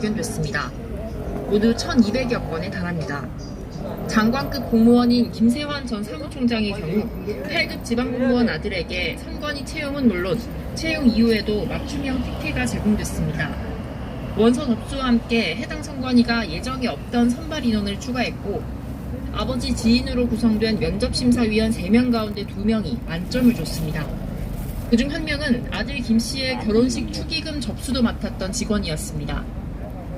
발견됐습니다. 모두 1,200여 건에 달합니다. 장관급 공무원인 김세환 전 사무총장의 경우 8급 지방공무원 아들에게 선관위 채용은 물론 채용 이후에도 맞춤형 특혜가 제공됐습니다. 원서 접수와 함께 해당 선관위가 예정에 없던 선발 인원을 추가했고 아버지 지인으로 구성된 면접심사위원 3명 가운데 2명이 만점을 줬습니다. 그중 1명은 아들 김 씨의 결혼식 축의금 접수도 맡았던 직원이었습니다.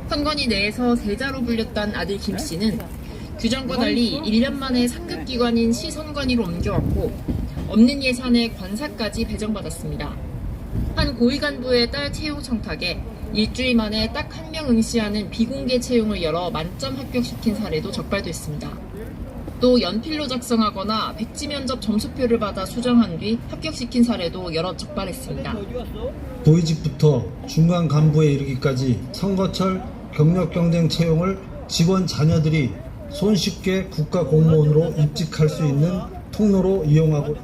선관위 내에서 세자로 불렸던 아들 김 씨는 규정과 달리 1년 만에 상급기관인 시선관위로 옮겨왔고 없는 예산에 관사까지 배정받았습니다. 한 고위 간부의 딸 채용 청탁에 일주일 만에 딱 1명 응시하는 비공개 채용을 열어 만점 합격시킨 사례도 적발됐습니다. 또 연필로 작성하거나 백지 면접 점수표를 받아 수정한 뒤 합격시킨 사례도 여러 적발했습니다. 고위직부터 중간 간부에 이르기까지 선거철 경력 경쟁 채용을 직원 자녀들이 손쉽게 국가 공무원으로 입직할 수 있는 통로로 이용하고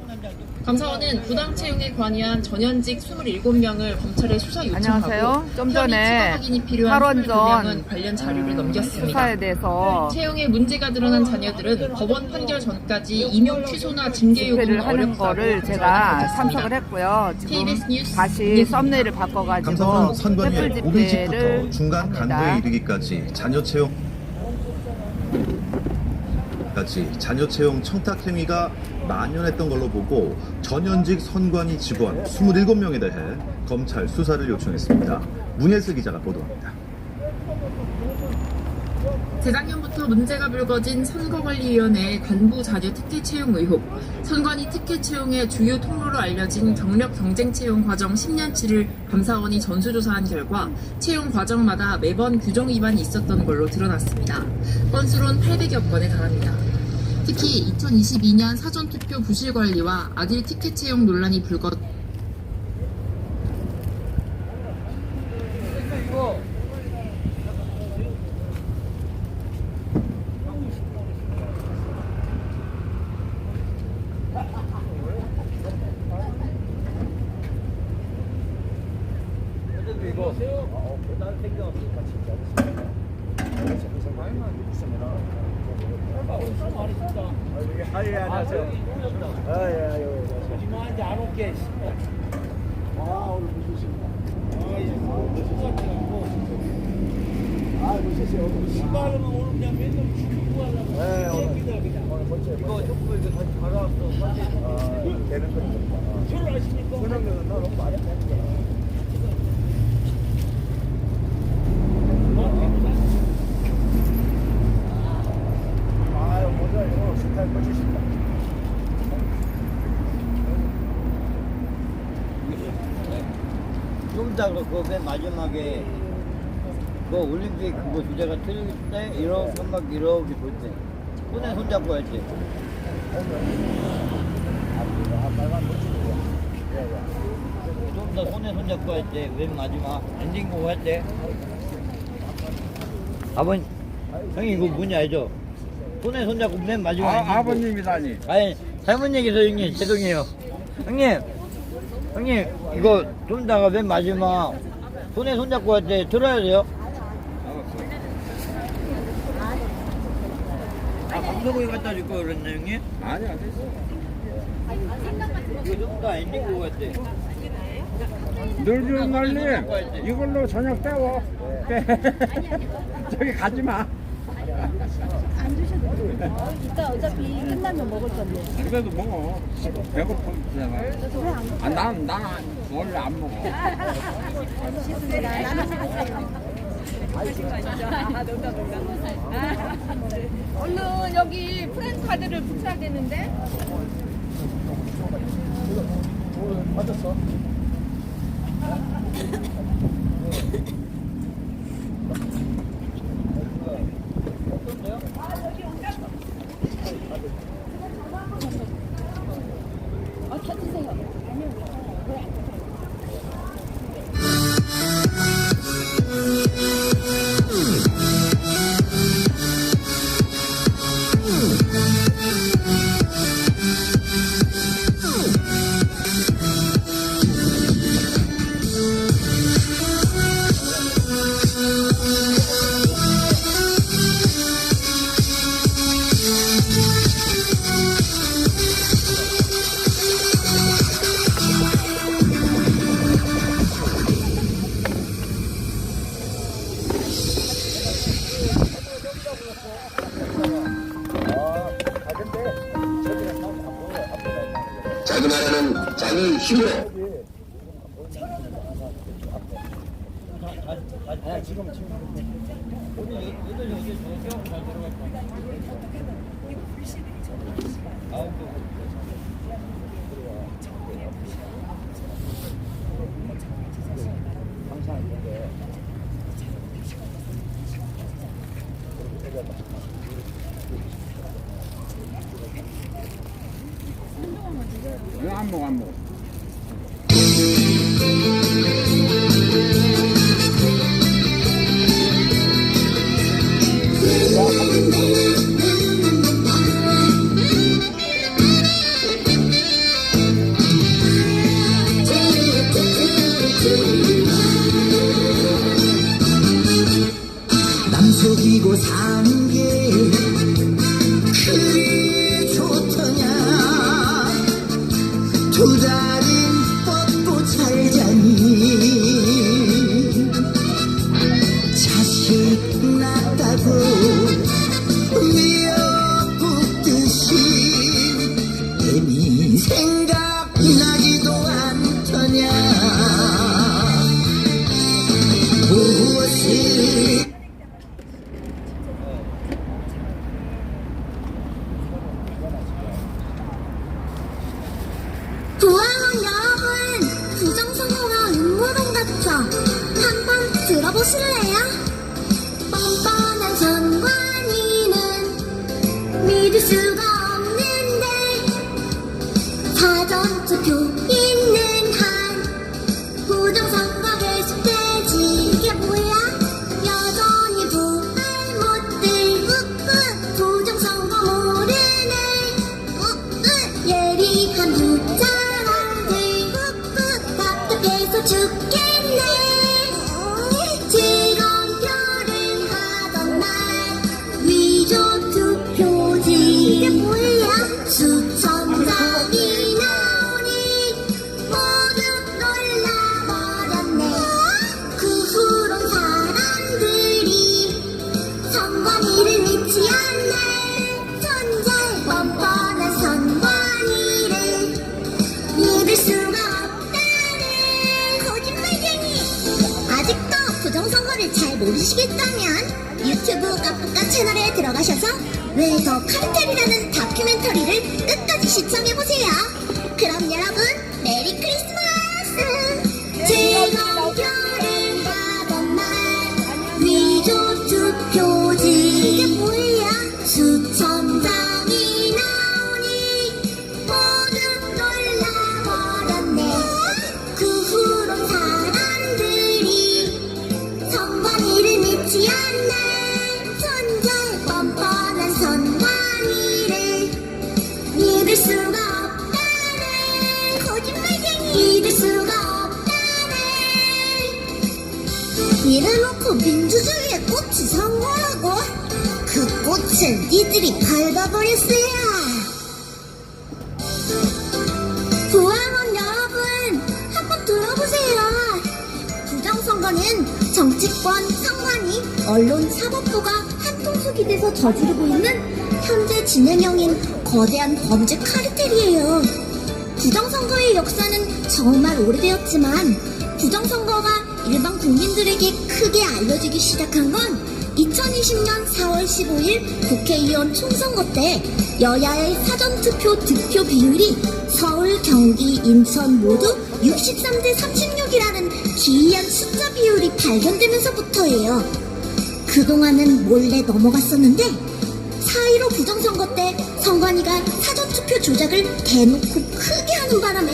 감사원은 부당 채용에 관여한 전현직 27명을 검찰에 수사 요청하고 안녕하세요. 좀 전에 추가 확인이 필요한 8원전 관련 자료를 넘겼습니다. 수사에 대해서 채용에 문제가 드러난 자녀들은 법원 판결 전까지 임용 취소나 징계 요구는 집회를 하는 어렵다고 거를 제가 참석을 했고요. 지금 다시 썸네일을 바꿔가지고 감사원 선관위의 촛불 고위직부터 집회를 중간 간부에 합니다. 이르기까지 자녀 채용 청탁 행위가 만연했던 걸로 보고 전현직 선관위 직원 27명에 대해 검찰 수사를 요청했습니다. 문예슬 기자가 보도합니다. 재작년부터 문제가 불거진 선거관리위원회 간부 자녀 특혜 채용 의혹, 선관위 특혜 채용의 주요 통로로 알려진 경력 경쟁 채용 과정 10년치를 감사원이 전수조사한 결과 채용 과정마다 매번 규정 위반이 있었던 걸로 드러났습니다. 건수론 800여 건에 달합니다. 특히 2022년 사전투표 부실 관리와 아들 특혜 채용 논란이 좀 이따 맨 마지막에 그 올림픽 그거 주제가 틀릴 때 이렇게 한 바퀴 이렇게 돌 때 손에 손잡고 할 때 좀 더 손에 손잡고 할 때 맨 마지막 엔딩곡 할 때 아버님 형님 이거 뭔지 알죠? 손에 손잡고 맨 마지막 아버님이라니. 아니 잘못 얘기해서 형님 죄송해요 형님 이거 좀 이따가 맨 마지막 손에 손잡고 할 때 들어야 돼요? 감독을 갖다 줄 거 그랬나 형님? 아니 안 됐어. 이거 좀 이따 엔딩곡 할 때 늘주는 날님 이걸로 저녁 때워. 저기 가지 마. 안 주셔도 돼요. 이따 어차피 끝나면 먹을 건데. 그래도 먹어. 배고프잖아. 아, 난 원래 안 먹어. 좋습니다. 나눠주세요. 얼른 여기 프렌즈 카드를 붙여야겠는데? 맞았어. 자기 나라는 자기 힘으로 안 먹어, 안 먹어. 남 속이고 사는 게 그리 좋더냐. 두 다리 뻗고 살자니 자식 낳았다고 미역국 듯이 괜히 생각나지도 않더냐. 무엇을 부하원 여러분, 부정선거가 음모론 같죠? 한번 들어보실래요? 뻔뻔한 선관위는 믿을 수가 없는데 사전투표 있는 한 부정선거 계속되지. 이게 뭐야? 여전히 부할못들 부정선거 모르네. 예리한 부자랑들 답답해서 죽겠네. 즐거운 표를 하던 날 위조 투표지. 이게 뭐야? 수천장이 나오니 모두 놀라버렸네. 그 후론 사람들이 선관위를 믿지 않네. 존재의 뻔뻔한 선관위를 믿을 수가 없다네. 거짓말쟁이. 아직도 부정선거를 잘 모르시겠다면 유튜브 까뿌까 채널에 들어가셔서 왜 더 카르텔이라는 다큐멘터리를 끝까지 시청해보세요. 그럼 여러분 메리 크리스마스. 즐거운 표를 하던 날 위조 투표지. 이게 뭐야? 수천장이 나오니 모두 놀라버렸네. 그 후론 사람들이 선관위를 믿지 않네. 존재의 뻔뻔한 선관위를 믿을 수가 없다네. 거짓말쟁이. 믿을 수가 없다네. 이래놓고 민주주의의 꽃이 선거라고? 그 꽃을 니들이 밟아버렸어요. 부하원 여러분, 한번 들어보세요. 부정선거는 정치권, 선관위, 언론, 사법부가 한통속이 돼서 저지르고 있는 현재 진행형인 거대한 범죄 카르텔이에요. 부정선거의 역사는 정말 오래되었지만 부정선거가 일반 국민들에게 크게 알려지기 시작한 건 2020년 4월 15일 국회의원 총선거 때 여야의 사전투표 득표 비율이 서울, 경기, 인천 모두 63대 36이라는 기이한 숫자 비율이 발견되면서부터예요. 그동안은 몰래 넘어갔었는데 4.15 부정선거 때 선관위가 사전투표 조작을 대놓고 크게 하는 바람에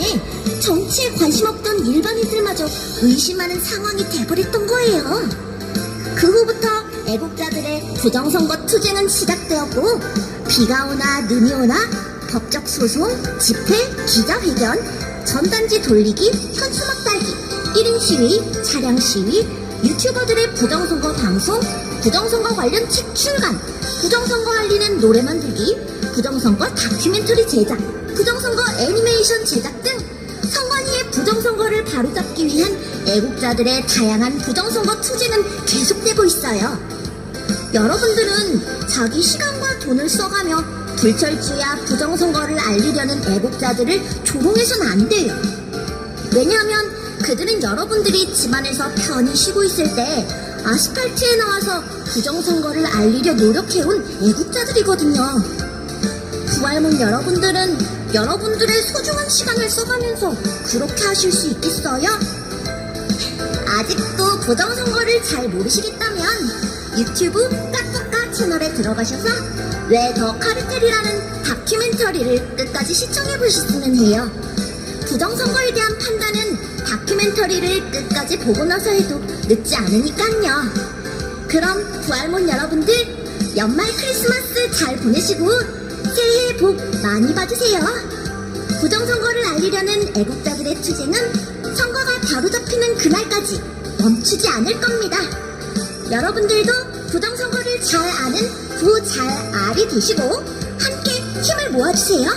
정치에 관심 없던 일반인들마저 의심하는 상황이 돼버렸던 거예요. 그 후부터 애국자들의 부정선거 투쟁은 시작되었고 비가 오나 눈이 오나 법적 소송, 집회, 기자회견, 전단지 돌리기, 현수막 달기, 1인 시위, 차량 시위, 유튜버들의 부정선거 방송, 부정선거 관련 책 출간, 부정선거 알리는 노래 만들기, 부정선거 다큐멘터리 제작, 부정선거 애니메이션 제작 등 선관위의 부정선거를 바로잡기 위한 애국자들의 다양한 부정선거 투쟁은 계속되고 있어요. 여러분들은 자기 시간과 돈을 써가며 불철주야 부정선거를 알리려는 애국자들을 조롱해서는 안 돼요. 왜냐하면 그들은 여러분들이 집안에서 편히 쉬고 있을 때 아스팔트에 나와서 부정선거를 알리려 노력해온 애국자들이거든요. 부활문 여러분들은 여러분들의 소중한 시간을 써가면서 그렇게 하실 수 있겠어요? 아직도 부정선거를 잘 모르시겠다면 유튜브 까까까 채널에 들어가셔서 왜 더 카르텔이라는 다큐멘터리를 끝까지 시청해보셨으면 해요. 부정선거에 대한 판단은 다큐멘터리를 끝까지 보고 나서 해도 늦지 않으니깐요. 그럼 부활문 여러분들 연말 크리스마스 잘 보내시고 새해 복 많이 받으세요. 부정선거를 알리려는 애국자들의 투쟁은 선거가 바로 잡히는 그날까지 멈추지 않을 겁니다. 여러분들도 부정선거를 잘 아는 부잘 알이 되시고 함께 힘을 모아주세요.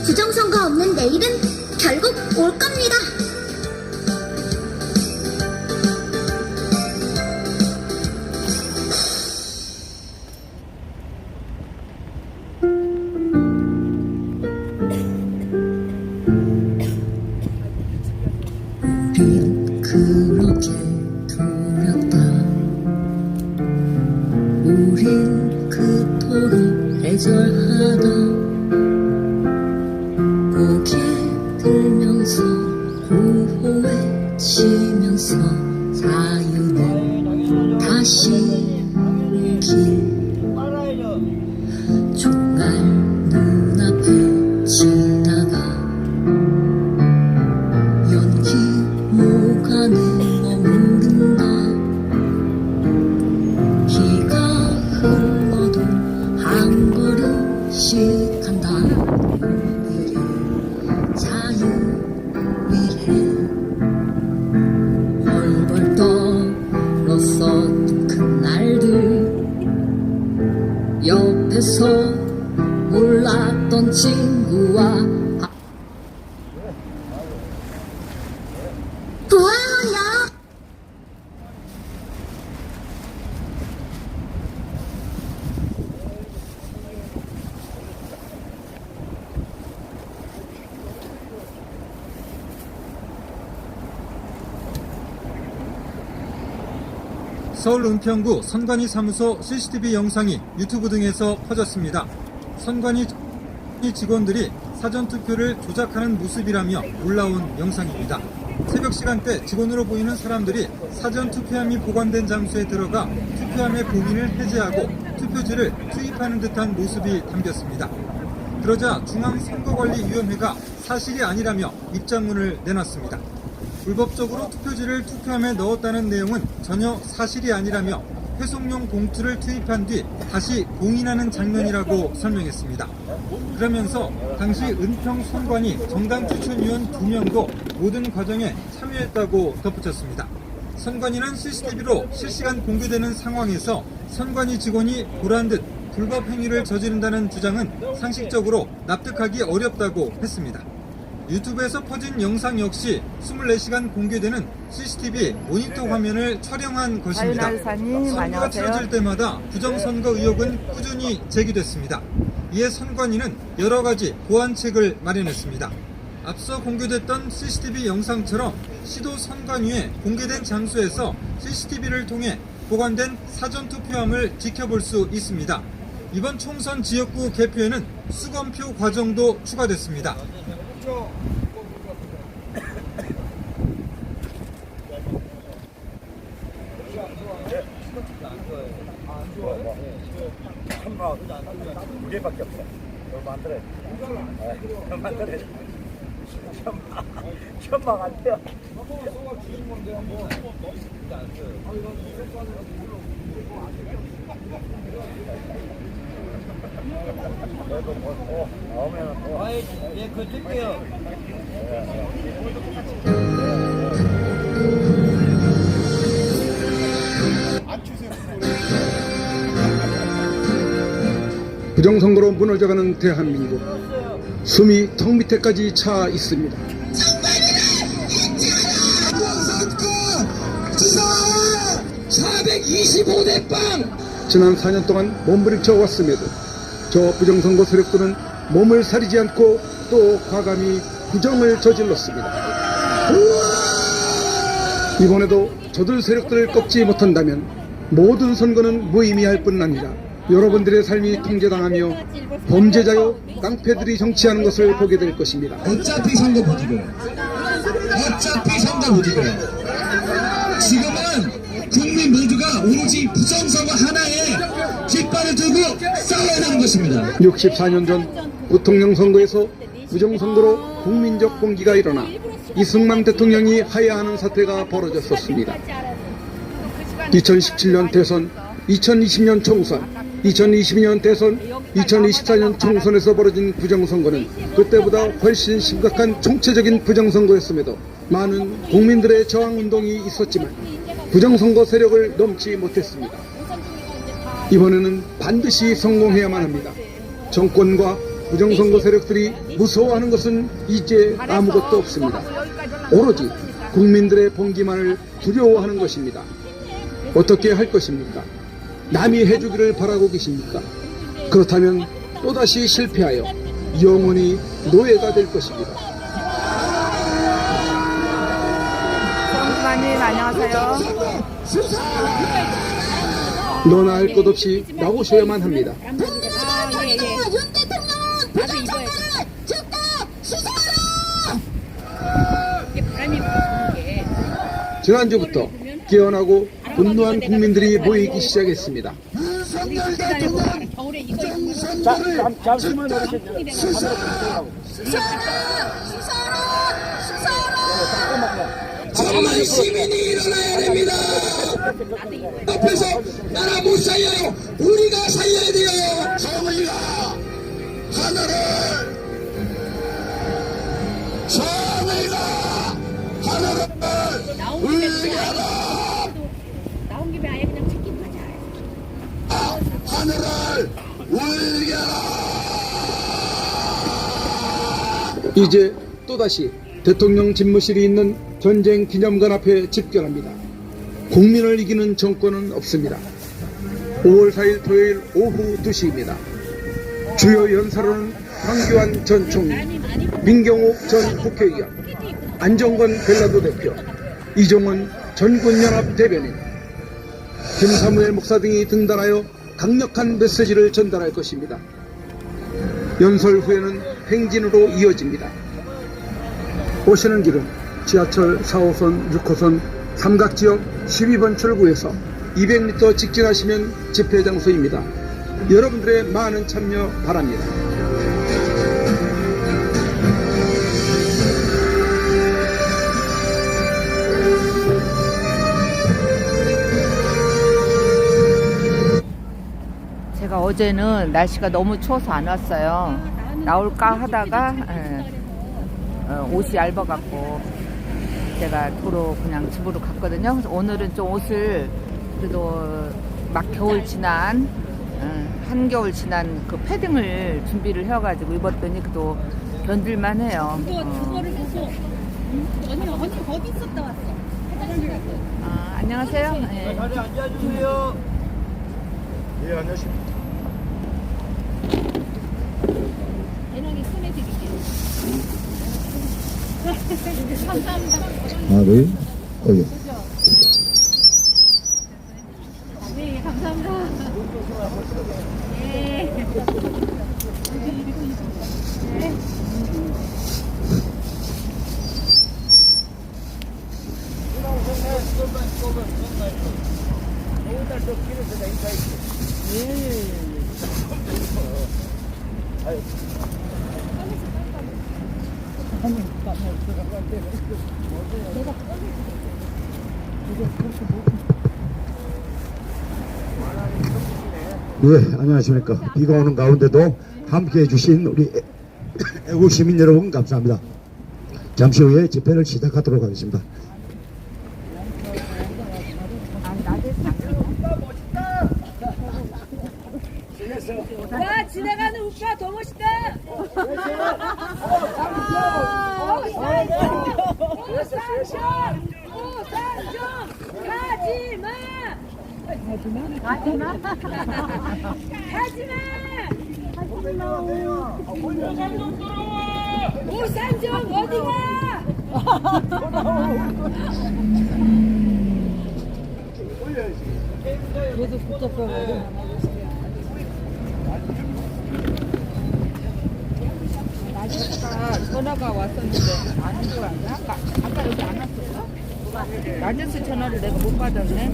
부정선거 없는 내일은 결국 올 겁니다. 우린 그렇게 두렵다. 우린 그토록 애절하다. 고개 들면서 구호 외치면서 자유는 다시 오길. 총알 눈앞에 지나가 연기 목안에 머무른다. 기가 흘러도 한 걸음씩 간다. 우리의 자유 위해 벌벌 떨었었던 그날들, 옆에서 몰랐던 친구와 부활문 여러분, 서울 은평구 선관위 사무소 CCTV 영상이 유튜브 등에서 퍼졌습니다. 선관위 직원들이 사전투표를 조작하는 모습이라며 올라온 영상입니다. 새벽 시간대 직원으로 보이는 사람들이 사전투표함이 보관된 장소에 들어가 투표함의 봉인을 해제하고 투표지를 투입하는 듯한 모습이 담겼습니다. 그러자 중앙선거관리위원회가 사실이 아니라며 입장문을 내놨습니다. 불법적으로 투표지를 투표함에 넣었다는 내용은 전혀 사실이 아니라며 회송용 봉투를 투입한 뒤 다시 봉인하는 장면이라고 설명했습니다. 그러면서 당시 은평 선관위 정당 추천위원 2명도 모든 과정에 참여했다고 덧붙였습니다. 선관위는 CCTV로 실시간 공개되는 상황에서 선관위 직원이 보란듯 불법 행위를 저지른다는 주장은 상식적으로 납득하기 어렵다고 했습니다. 유튜브에서 퍼진 영상 역시 24시간 공개되는 CCTV 모니터 화면을 촬영한 것입니다. 선거가 치러질 때마다 부정선거 의혹은 꾸준히 제기됐습니다. 이에 선관위는 여러 가지 보완책을 마련했습니다. 앞서 공개됐던 CCTV 영상처럼 시도 선관위에 공개된 장소에서 CCTV를 통해 보관된 사전투표함을 지켜볼 수 있습니다. 이번 총선 지역구 개표에는 수검표 과정도 추가됐습니다. 두 개밖에 없어. 뭘 만들어야 돼. 뭘 만들어야 돼. 천막 안 돼요. 그래도 뭐 나오면 또. 아이, 예, 그거 뜰게요. 부정선거로 무너져가는 대한민국, 숨이 턱 밑에까지 차 있습니다. 선거 지사와 425대 빵 지난 4년 동안 몸부림쳐 왔음에도 저 부정선거 세력들은 몸을 사리지 않고 또 과감히 부정을 저질렀습니다. 이번에도 저들 세력들을 꺾지 못한다면 모든 선거는 무의미할 뿐 아니라 여러분들의 삶이 통제당하며 범죄자요 깡패들이 정치하는 것을 보게 될 것입니다. 어차피 선거 못 이겨요. 어차피 선거 못 이겨요. 지금은 국민 모두가 오로지 부정선거 하나에 깃발을 들고 싸워야 하는 것입니다. 64년 전 부통령 선거에서 부정선거로 국민적 공기가 일어나 이승만 대통령이 하야하는 사태가 벌어졌었습니다. 2017년 대선, 2020년 총선, 2022년 대선, 2024년 총선에서 벌어진 부정선거는 그때보다 훨씬 심각한 총체적인 부정선거였음에도 많은 국민들의 저항운동이 있었지만 부정선거 세력을 넘지 못했습니다. 이번에는 반드시 성공해야만 합니다. 정권과 부정선거 세력들이 무서워하는 것은 이제 아무것도 없습니다. 오로지 국민들의 봉기만을 두려워하는 것입니다. 어떻게 할 것입니까? 남이 해주기를 바라고 계십니까? 그렇다면 또다시 실패하여 영원히 노예가 될 것입니다. 정부관님 안녕하세요. 너나 할 것 없이 나오셔야만 합니다. 지난주부터 깨어나고 분노한 국민들이 모이기 시작했습니다. 잠시만 정말 시민이 일어나야 됩니다. 앞에서 나라 못 살려요. 우리가 살려야 돼요. 정의가 하늘을 울려라. 나온 김에 아예 그냥 체킹 가자. 하늘을 울려라. 이제 또다시 대통령 집무실이 있는 전쟁 기념관 앞에 집결합니다. 국민을 이기는 정권은 없습니다. 5월 4일 토요일 오후 2시입니다. 주요 연설은 황교안 전 총리, 민경욱 전 국회의원, 안정권 벨라도 대표, 이종원 전군연합 대변인, 김사무엘 목사 등이 등단하여 강력한 메시지를 전달할 것입니다. 연설 후에는 행진으로 이어집니다. 오시는 길은 지하철 4호선, 6호선 삼각지역 12번 출구에서 200m 직진하시면 집회 장소입니다. 여러분들의 많은 참여 바랍니다. 제가 어제는 날씨가 너무 추워서 안 왔어요. 나올까 하다가 옷이 얇아갖고 제가 도로 그냥 집으로 갔거든요. 그래서 오늘은 좀 옷을 그래도 막 겨울 지난 한겨울 지난 그 패딩을 준비를 해가지고 입었더니 그래도 견딜만 해요. 그거를 보고 언니 거기 있었다 왔어. 화장실 갔어. 아, 안녕하세요. 네. 자리 앉아주세요. 예, 안녕하십니까. 애랑이 손해드릴게요. 감사합니다. 네. 예. 네, 감사합니다. 네. 예, 안녕하십니까. 비가 오는 가운데도 함께 해주신 우리 애국 시민 여러분 감사합니다. 잠시 후에 집회를 시작하도록 하겠습니다. 와, 지나가는 오빠 더 멋있다. 오상종 가지마. 오산정 어디가? 계속 붙잡혀가지고. 아까 전화가 왔었는데 안 온 거야. 아까 여기 안 왔었어? 라디오스 전화를 내가 못 받았네.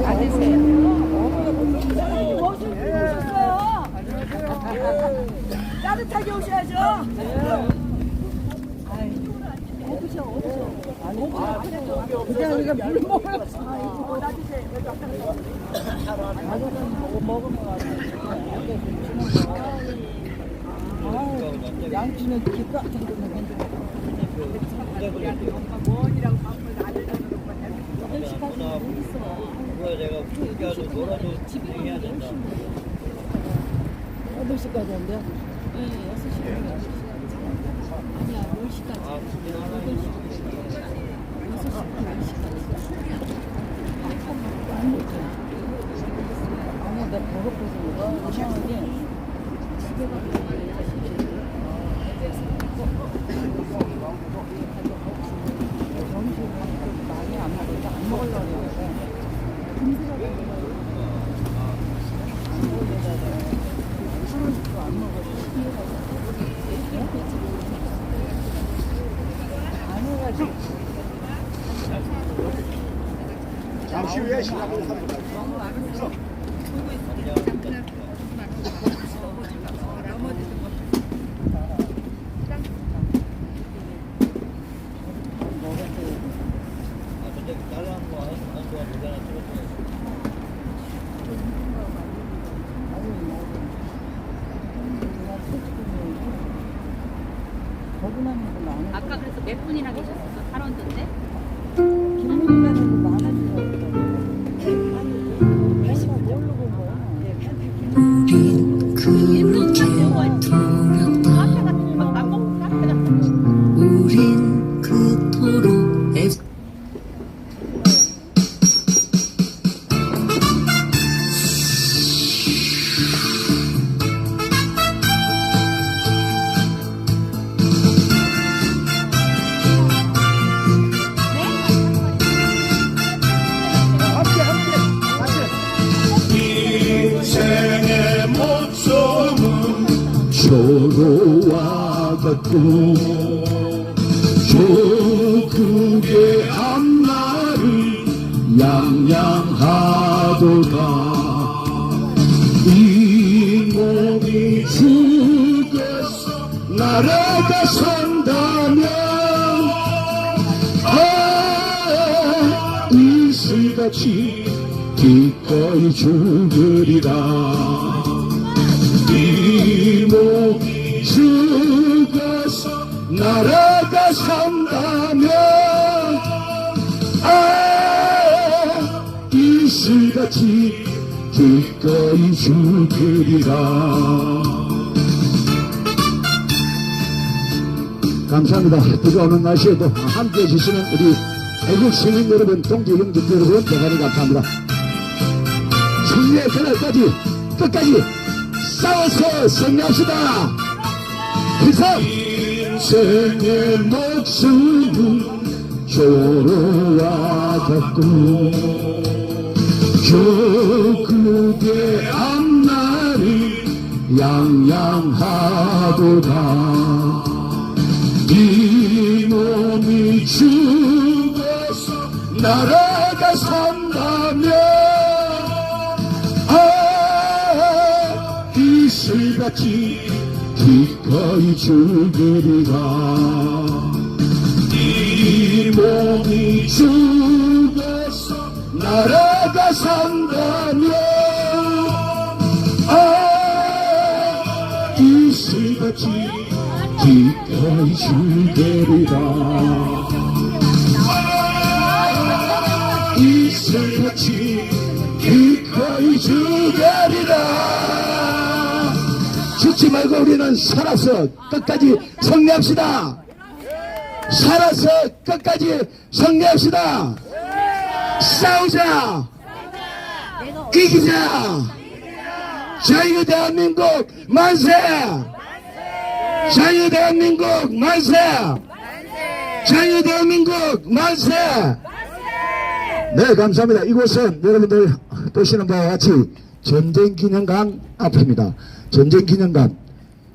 아드세요. 따뜻하게 오셔야죠. 그냥 우리가 물 먹어요. 양치는 기가 원이랑 밥을 나들려는 그거 내가 포기하고 놀아도 해야 된다. 8시까지 한대? 네, 6시까지. 아니야, 10시까지. 아니, 나 배고파서 이상하게 집에 가서 점심 많이 안 먹었다. 안 먹으려고 했는데 잠시 후에 시작을 합니다. 아까 그래서 몇 분이나 계셨었어? 탈원전데? 우린 그렇게 돌아왔다. 우린 그토록 인생의 목숨은 조로와 같고 조국의 앞날을 양양하도다. 이 몸이 죽어서 나라가 산다면 이슬같이 기꺼이 죽으리라. 이 몸이 죽어서 나라가 산다면 이슬같이 기꺼이 죽으리라. 감사합니다. 비가 오는 날씨에도 함께해 주시는 우리 애국 시민 여러분, 동지 형제 여러분, 대단히 감사합니다. 승리의 그날까지 끝까지 싸워서 승리합시다. 이상 인생의 목숨은 조로와 같고 조국의 앞날이 양양하도다. 이 몸이 죽어서 나라가 산다면 이슬같이 기꺼이 죽으리라. 이 몸이 죽어서 나라가 산다면 이슬같이 기꺼이 죽으리라. 이슬같이 기꺼이 죽으리라. 죽지 말고 우리는 살아서 끝까지 승리합시다. 살아서 끝까지 승리합시다. 싸우자. 이기자. 자유 대한민국 만세. 자유 대한민국 만세. 자유 대한민국 만세. 네, 감사합니다. 이곳은 여러분들 보시는 바와 같이 전쟁기념관 앞입니다. 전쟁기념관.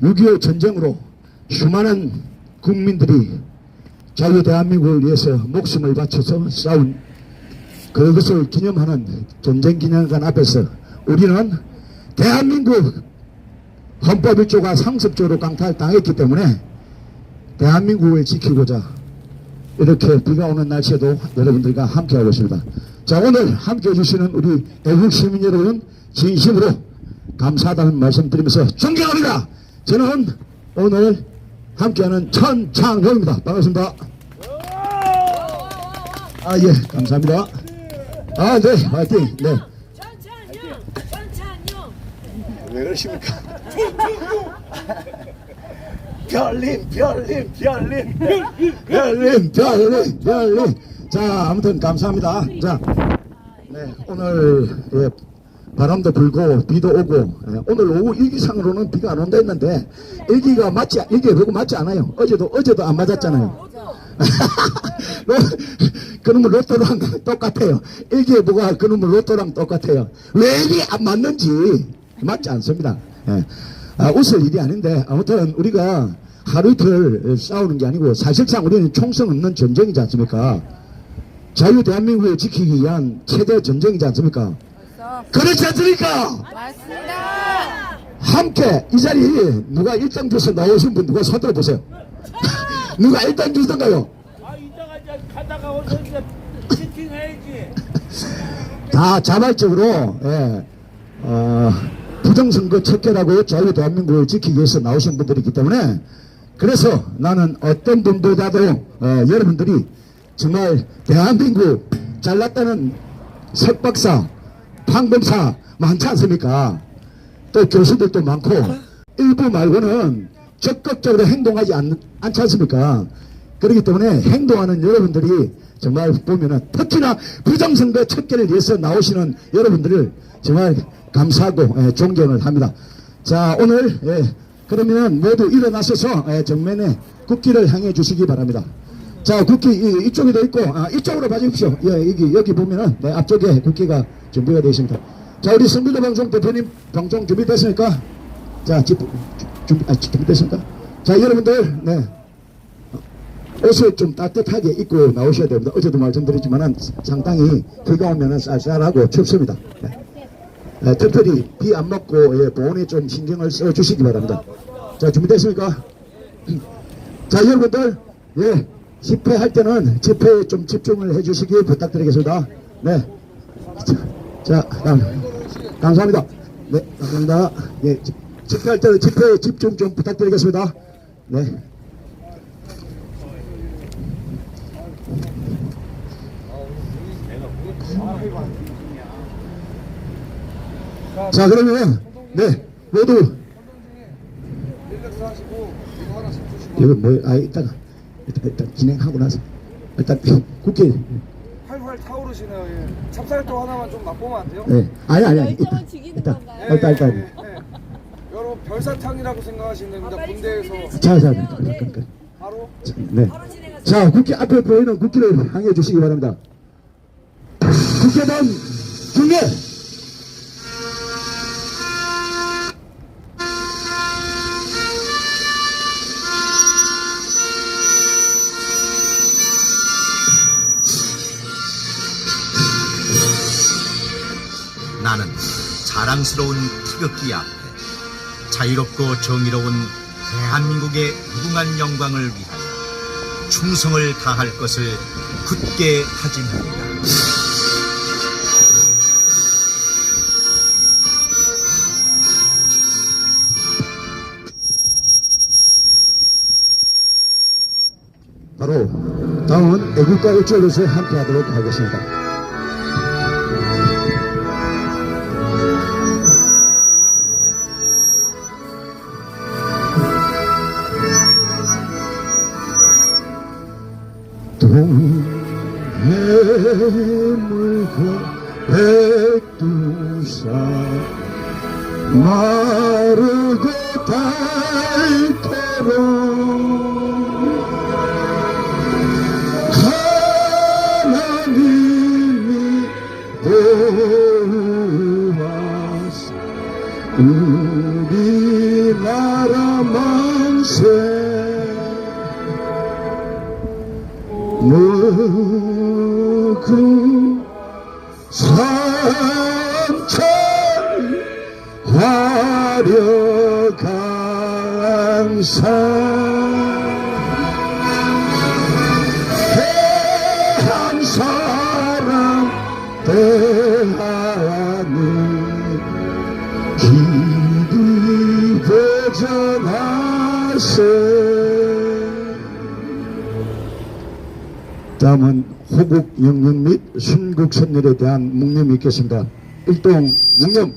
6.25 전쟁으로 수많은 국민들이 자유 대한민국을 위해서 목숨을 바쳐서 싸운 그것을 기념하는 전쟁기념관 앞에서 우리는 대한민국 헌법 1조가 상습적으로 강탈당했기 때문에 대한민국을 지키고자 이렇게 비가 오는 날씨에도 여러분들과 함께하고 있습니다. 자, 오늘 함께해 주시는 우리 애국 시민 여러분 진심으로 감사하다는 말씀 드리면서 존경합니다. 저는 오늘 함께하는 천창형입니다. 반갑습니다. 아, 예, 감사합니다. 아, 네, 화이팅. 네. 왜 그러십니까? 별님. 자, 아무튼 감사합니다. 자, 네, 오늘 예, 바람도 불고 비도 오고 예, 오늘 오후 일기상으로는 비가 안 온다 했는데 일기가 보고 맞지 않아요. 어제도 안 맞았잖아요. 그놈의 로또랑 똑같아요. 일기예보가 그놈의 로또랑 똑같아요. 왜 이게 안 맞는지 맞지 않습니다. 예. 웃을 일이 아닌데 아무튼 우리가 하루 이틀 싸우는 게 아니고 사실상 우리는 총성 없는 전쟁이지 않습니까? 자유 대한민국을 지키기 위한 최대 전쟁이지 않습니까? 그렇지 않습니까? 맞습니다. 함께 이 자리에 누가 1등 줘서 나오신 분 누가 손들어 보세요. 누가 1등 주던가요? 이따가 가다가 어서 이제 치팅해야지. 다 자발적으로 예, 부정선거 척결하고 자유 대한민국을 지키기 위해서 나오신 분들이기 때문에 그래서 나는 어떤 분보다도 여러분들이 정말 대한민국 잘났다는 석박사, 판검사 많지 않습니까? 또 교수들도 많고 일부 말고는 적극적으로 행동하지 않지 않습니까? 그렇기 때문에 행동하는 여러분들이 정말 보면은 특히나 부정선거 척결을 위해서 나오시는 여러분들을 정말 감사하고 존경을 합니다. 자, 오늘 그러면 모두 일어나셔서 정면에 국기를 향해 주시기 바랍니다. 자, 국기 이쪽에도 있고 이쪽으로 봐주십시오. 여기 보면은 앞쪽에 국기가 준비가 되어 있습니다. 자, 우리 성빌드 방송 대표님 방송 준비됐습니까? 자, 준비됐습니까? 자, 여러분들 옷을 좀 따뜻하게 입고 나오셔야 됩니다. 어제도 말씀드렸지만 상당히 비가 오면 쌀쌀하고 춥습니다. 특별히 비 안 맞고 보온에 좀 신경을 써 주시기 바랍니다. 자, 준비됐습니까? 자, 여러분들 집회할 때는 집회에 좀 집중을 해 주시기 부탁드리겠습니다. 네. 자, 감사합니다. 네, 감사합니다. 예, 집회할 때는 집회에 집중 좀 부탁드리겠습니다. 네. 자, 그러면 모두 이거 일단 진행하고 나서 일단 국회 활활 타오르시네요. 예. 찹쌀떡 하나만 좀 맛보면 안 돼요? 네. 아니 일단 여러분 별사탕이라고 생각하시면 됩니다. 군대에서 자, 바로 네. 자, 국회 앞에 보이는 국기를 향해 주시기 바랍니다. 국회의원 중에 나는 자랑스러운 태극기 앞에 자유롭고 정의로운 대한민국의 무궁한 영광을 위하여 충성을 다할 것을 굳게 다짐합니다. 바로 다음은 애국가 일절로서 함께하도록 하겠습니다. 동해물 백두산 마르고 닳도록 하나님이 도와서 우리나라 만세 누구 삼천 화려강산 대한 사람 대하니 길이 보전하세. 다음은 호국 영령 및 순국 선열에 대한 묵념이 있겠습니다. 일동 묵념.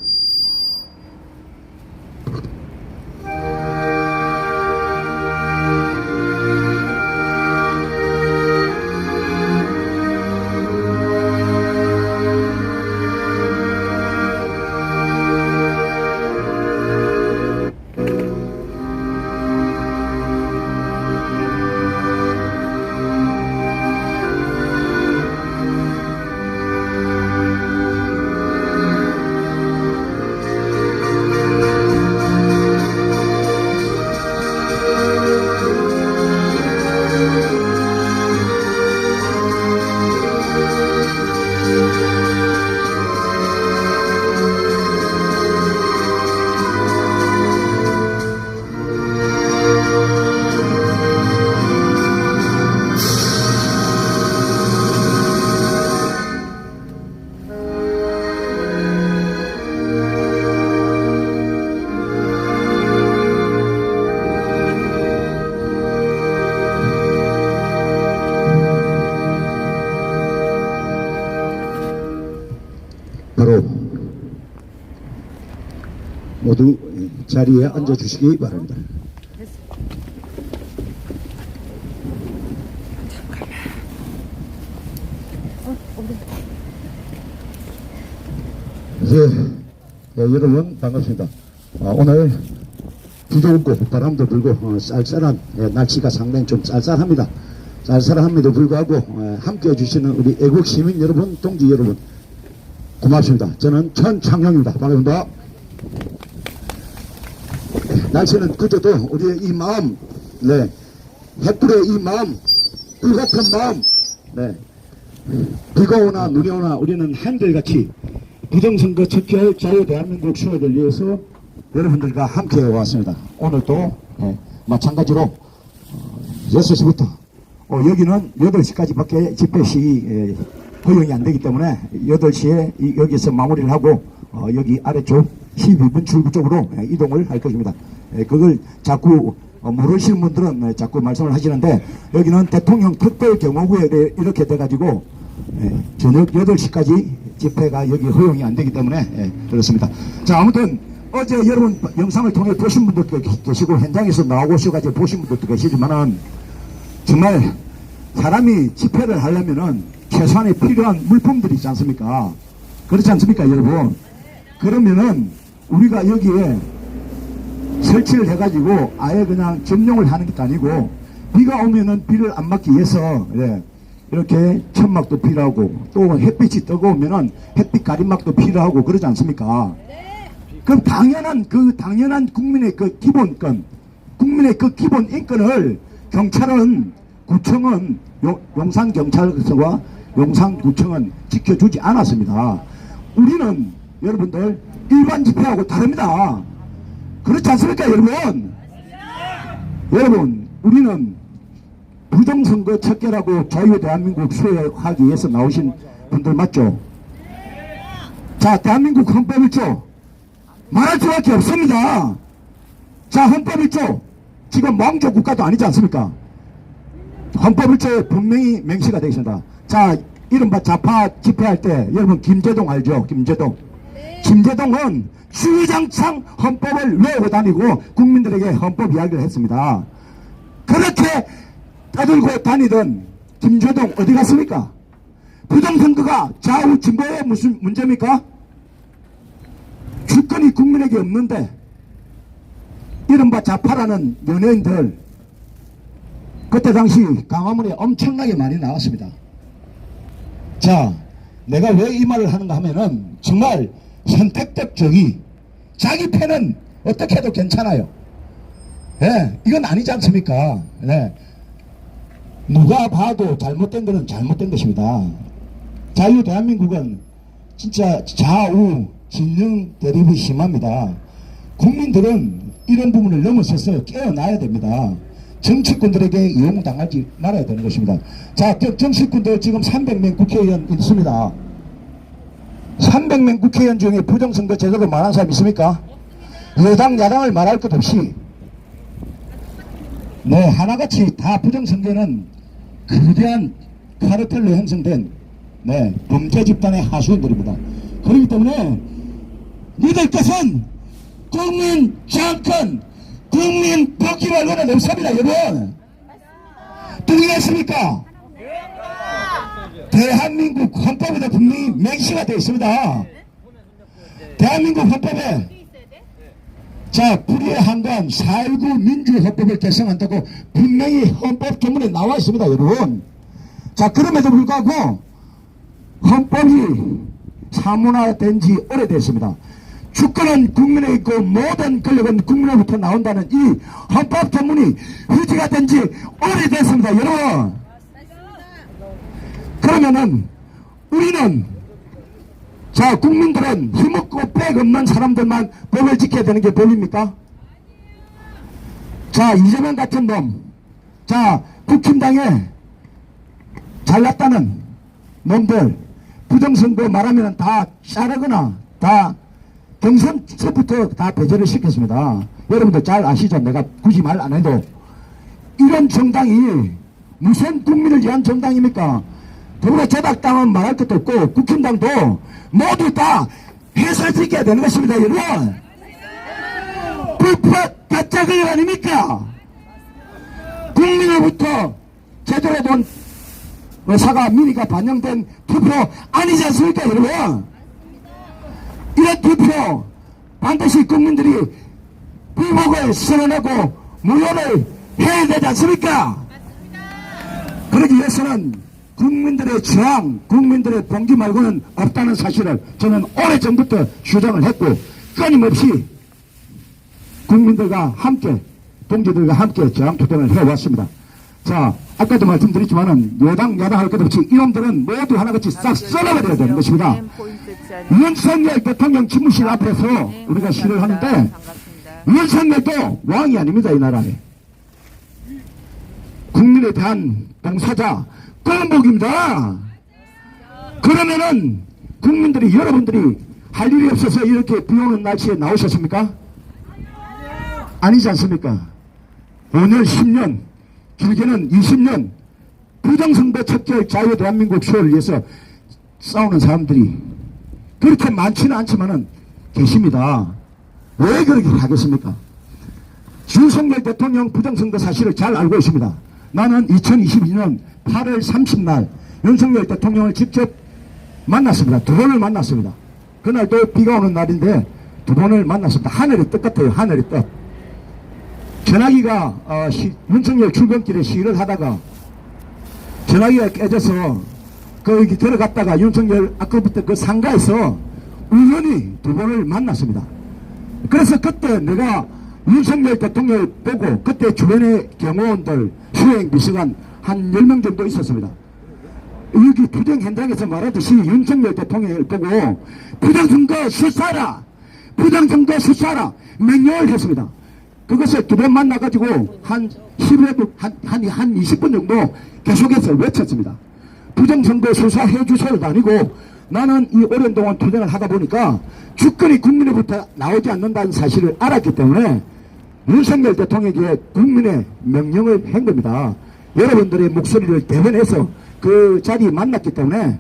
바로 모두 자리에 앉아주시기 바랍니다. 여러분 반갑습니다. 오늘 비도 없고 바람도 불고 쌀쌀한 날씨가 상당히 좀 쌀쌀합니다. 쌀쌀함에도 불구하고 함께 해주시는 우리 애국 시민 여러분, 동지 여러분 고맙습니다. 저는 천창영입니다. 반갑습니다. 날씨는 그저도 우리의 이 마음, 햇불의 이 마음, 불같은 마음, 비가 오나 눈이 오나 우리는 한결같이 부정선거 척결 자유 대한민국 수호를 위해서 여러분들과 함께 왔습니다. 오늘도 마찬가지로 6시부터 여기는 8시까지밖에 집회 시위 허용이 안 되기 때문에 8시에 여기서 마무리를 하고 여기 아래쪽 12분 출구 쪽으로 이동을 할 것입니다. 그걸 자꾸 모르시는 분들은 자꾸 말씀을 하시는데 여기는 대통령 특별 경호구에 이렇게 돼가지고 저녁 8시까지 집회가 여기 허용이 안 되기 때문에 그렇습니다. 자, 아무튼 어제 여러분 영상을 통해 보신 분들도 계시고 현장에서 나오셔가지고 보신 분들도 계시지만은 정말 사람이 집회를 하려면은 최소한의 필요한 물품들이 있지 않습니까? 그렇지 않습니까, 여러분? 그러면은 우리가 여기에 설치를 해가지고 아예 그냥 점령을 하는 것도 아니고 비가 오면은 비를 안 맞기 위해서 이렇게 천막도 필요하고 또 햇빛이 뜨거우면은 햇빛 가림막도 필요하고 그러지 않습니까? 그럼 당연한 국민의 그 기본권, 국민의 그 기본 인권을 경찰은, 구청은, 용산경찰서와 용산구청은 지켜주지 않았습니다. 우리는 여러분들 일반 집회하고 다릅니다. 그렇지 않습니까, 여러분? 여러분, 우리는 부정선거 척결하고 자유 대한민국 수호하기 위해서 나오신 분들 맞죠? 자, 대한민국 헌법 1조 말할 수밖에 없습니다. 자, 헌법 1조 지금 왕조 국가도 아니지 않습니까? 헌법 1조에 분명히 명시가 되어 있습니다. 자, 이른바 좌파 집회할 때 여러분 김제동 알죠? 김제동. 김제동은 주장창 헌법을 외우고 다니고 국민들에게 헌법 이야기를 했습니다. 그렇게 떠들고 다니던 김제동 어디 갔습니까? 부정선거가 좌우 진보의 무슨 문제입니까? 주권이 국민에게 없는데 이른바 좌파라는 연예인들 그때 당시 강화문에 엄청나게 많이 나왔습니다. 자, 내가 왜 이 말을 하는가 하면은 정말 선택적 정의, 자기 편은 어떻게 해도 괜찮아요. 예, 이건 아니지 않습니까? 네. 누가 봐도 잘못된 것은 잘못된 것입니다. 자유 대한민국은 진짜 좌우 진영 대립이 심합니다. 국민들은 이런 부분을 넘어서서 깨어나야 됩니다. 정치꾼들에게 이용당하지 말아야 되는 것입니다. 자, 정치꾼들 지금 300명 국회의원 있습니다. 300명 국회의원 중에 부정선거 제도를 말하는 사람 있습니까? 여당, 야당을 말할 것 없이 네, 하나같이 다 부정선거는 거대한 카르텔로 형성된 네, 범죄 집단의 하수인들입니다. 그렇기 때문에 믿을 것은 국민 정권, 국민 복귀 말고는 없습니다, 여러분. 동의하십니까? 대한민국 헌법에도 분명히 명시가 되어 있습니다. 대한민국 헌법에 자, 불의의 한간 4.19 민주헌법을 개정한다고 분명히 헌법 조문에 나와 있습니다, 여러분. 자, 그럼에도 불구하고 헌법이 사문화된 지 오래됐습니다. 주권은 국민에 있고 모든 권력은 국민으로부터 나온다는 이 헌법 조문이 휴지가 된 지 오래됐습니다, 여러분. 그러면은 우리는 자, 국민들은 힘없고 빽 없는 사람들만 법을 지켜야 되는 게 법입니까? 자, 이재명 같은 놈, 자, 국힘당에 잘났다는 놈들, 부정선거 말하면 다 자르거나 다 경선서부터 다 배제를 시켰습니다. 여러분들 잘 아시죠? 내가 굳이 말 안 해도. 이런 정당이 무슨 국민을 위한 정당입니까? 더불어제작당은 말할 것도 없고 국힘당도 모두 다 해산시켜야 되는 것입니다, 여러분. 불법 가짜 권력 아닙니까? 국민으로부터 제대로 본 사과 민의가 반영된 투표 아니지 않습니까, 여러분? 이런 투표 반드시 국민들이 불복을 선언하고 무효를 해야 되지 않습니까? 그러기 위해서는 국민들의 저항, 국민들의 봉기 말고는 없다는 사실을 저는 오래전부터 주장을 했고 끊임없이 국민들과 함께, 동지들과 함께 저항 투쟁을 해왔습니다. 자, 아까도 말씀드렸지만은 여당, 야당 할 것 없이 이놈들은 모두 하나같이 싹 썰어버려야 되는 것입니다. 윤석열 대통령 집무실 앞에서 우리가 시를 하는데 윤석열도 왕이 아닙니다, 이 나라에. 국민에 대한 봉사자, 껌복입니다. 그러면은 국민들이, 여러분들이 할 일이 없어서 이렇게 비 오는 날씨에 나오셨습니까? 아니지 않습니까? 5년, 10년, 길게는 20년 부정선거 척결 자유 대한민국 수호를 위해서 싸우는 사람들이 그렇게 많지는 않지만은 계십니다. 왜 그렇게 하겠습니까? 윤석열 대통령 부정선거 사실을 잘 알고 있습니다. 나는 2022년 8월 30날 윤석열 대통령을 직접 만났습니다. 두 번을 만났습니다. 그날도 비가 오는 날인데 두 번을 만났습니다. 하늘의 뜻 같아요. 하늘의 뜻. 전화기가 윤석열 출근길에 시위를 하다가 전화기가 깨져서 거기 들어갔다가 윤석열 아까부터 그 상가에서 우연히 두 번을 만났습니다. 그래서 그때 내가 윤석열 대통령을 보고 그때 주변의 경호원들, 수행 비서관 한 10명 정도 있었습니다. 여기 투쟁 현장에서 말하듯이 윤석열 대통령을 보고 부정선거 수사라, 부정선거 수사라 명령을 했습니다. 그것을 두 번 만나가지고 한 20분 정도 계속해서 외쳤습니다. 부정선거 수사해 주셔도 아니고 나는 이 오랜 동안 투쟁을 하다 보니까 주권이 국민으로부터 나오지 않는다는 사실을 알았기 때문에 윤석열 대통령에게 국민의 명령을 한 겁니다. 여러분들의 목소리를 대변해서 그 자리에 만났기 때문에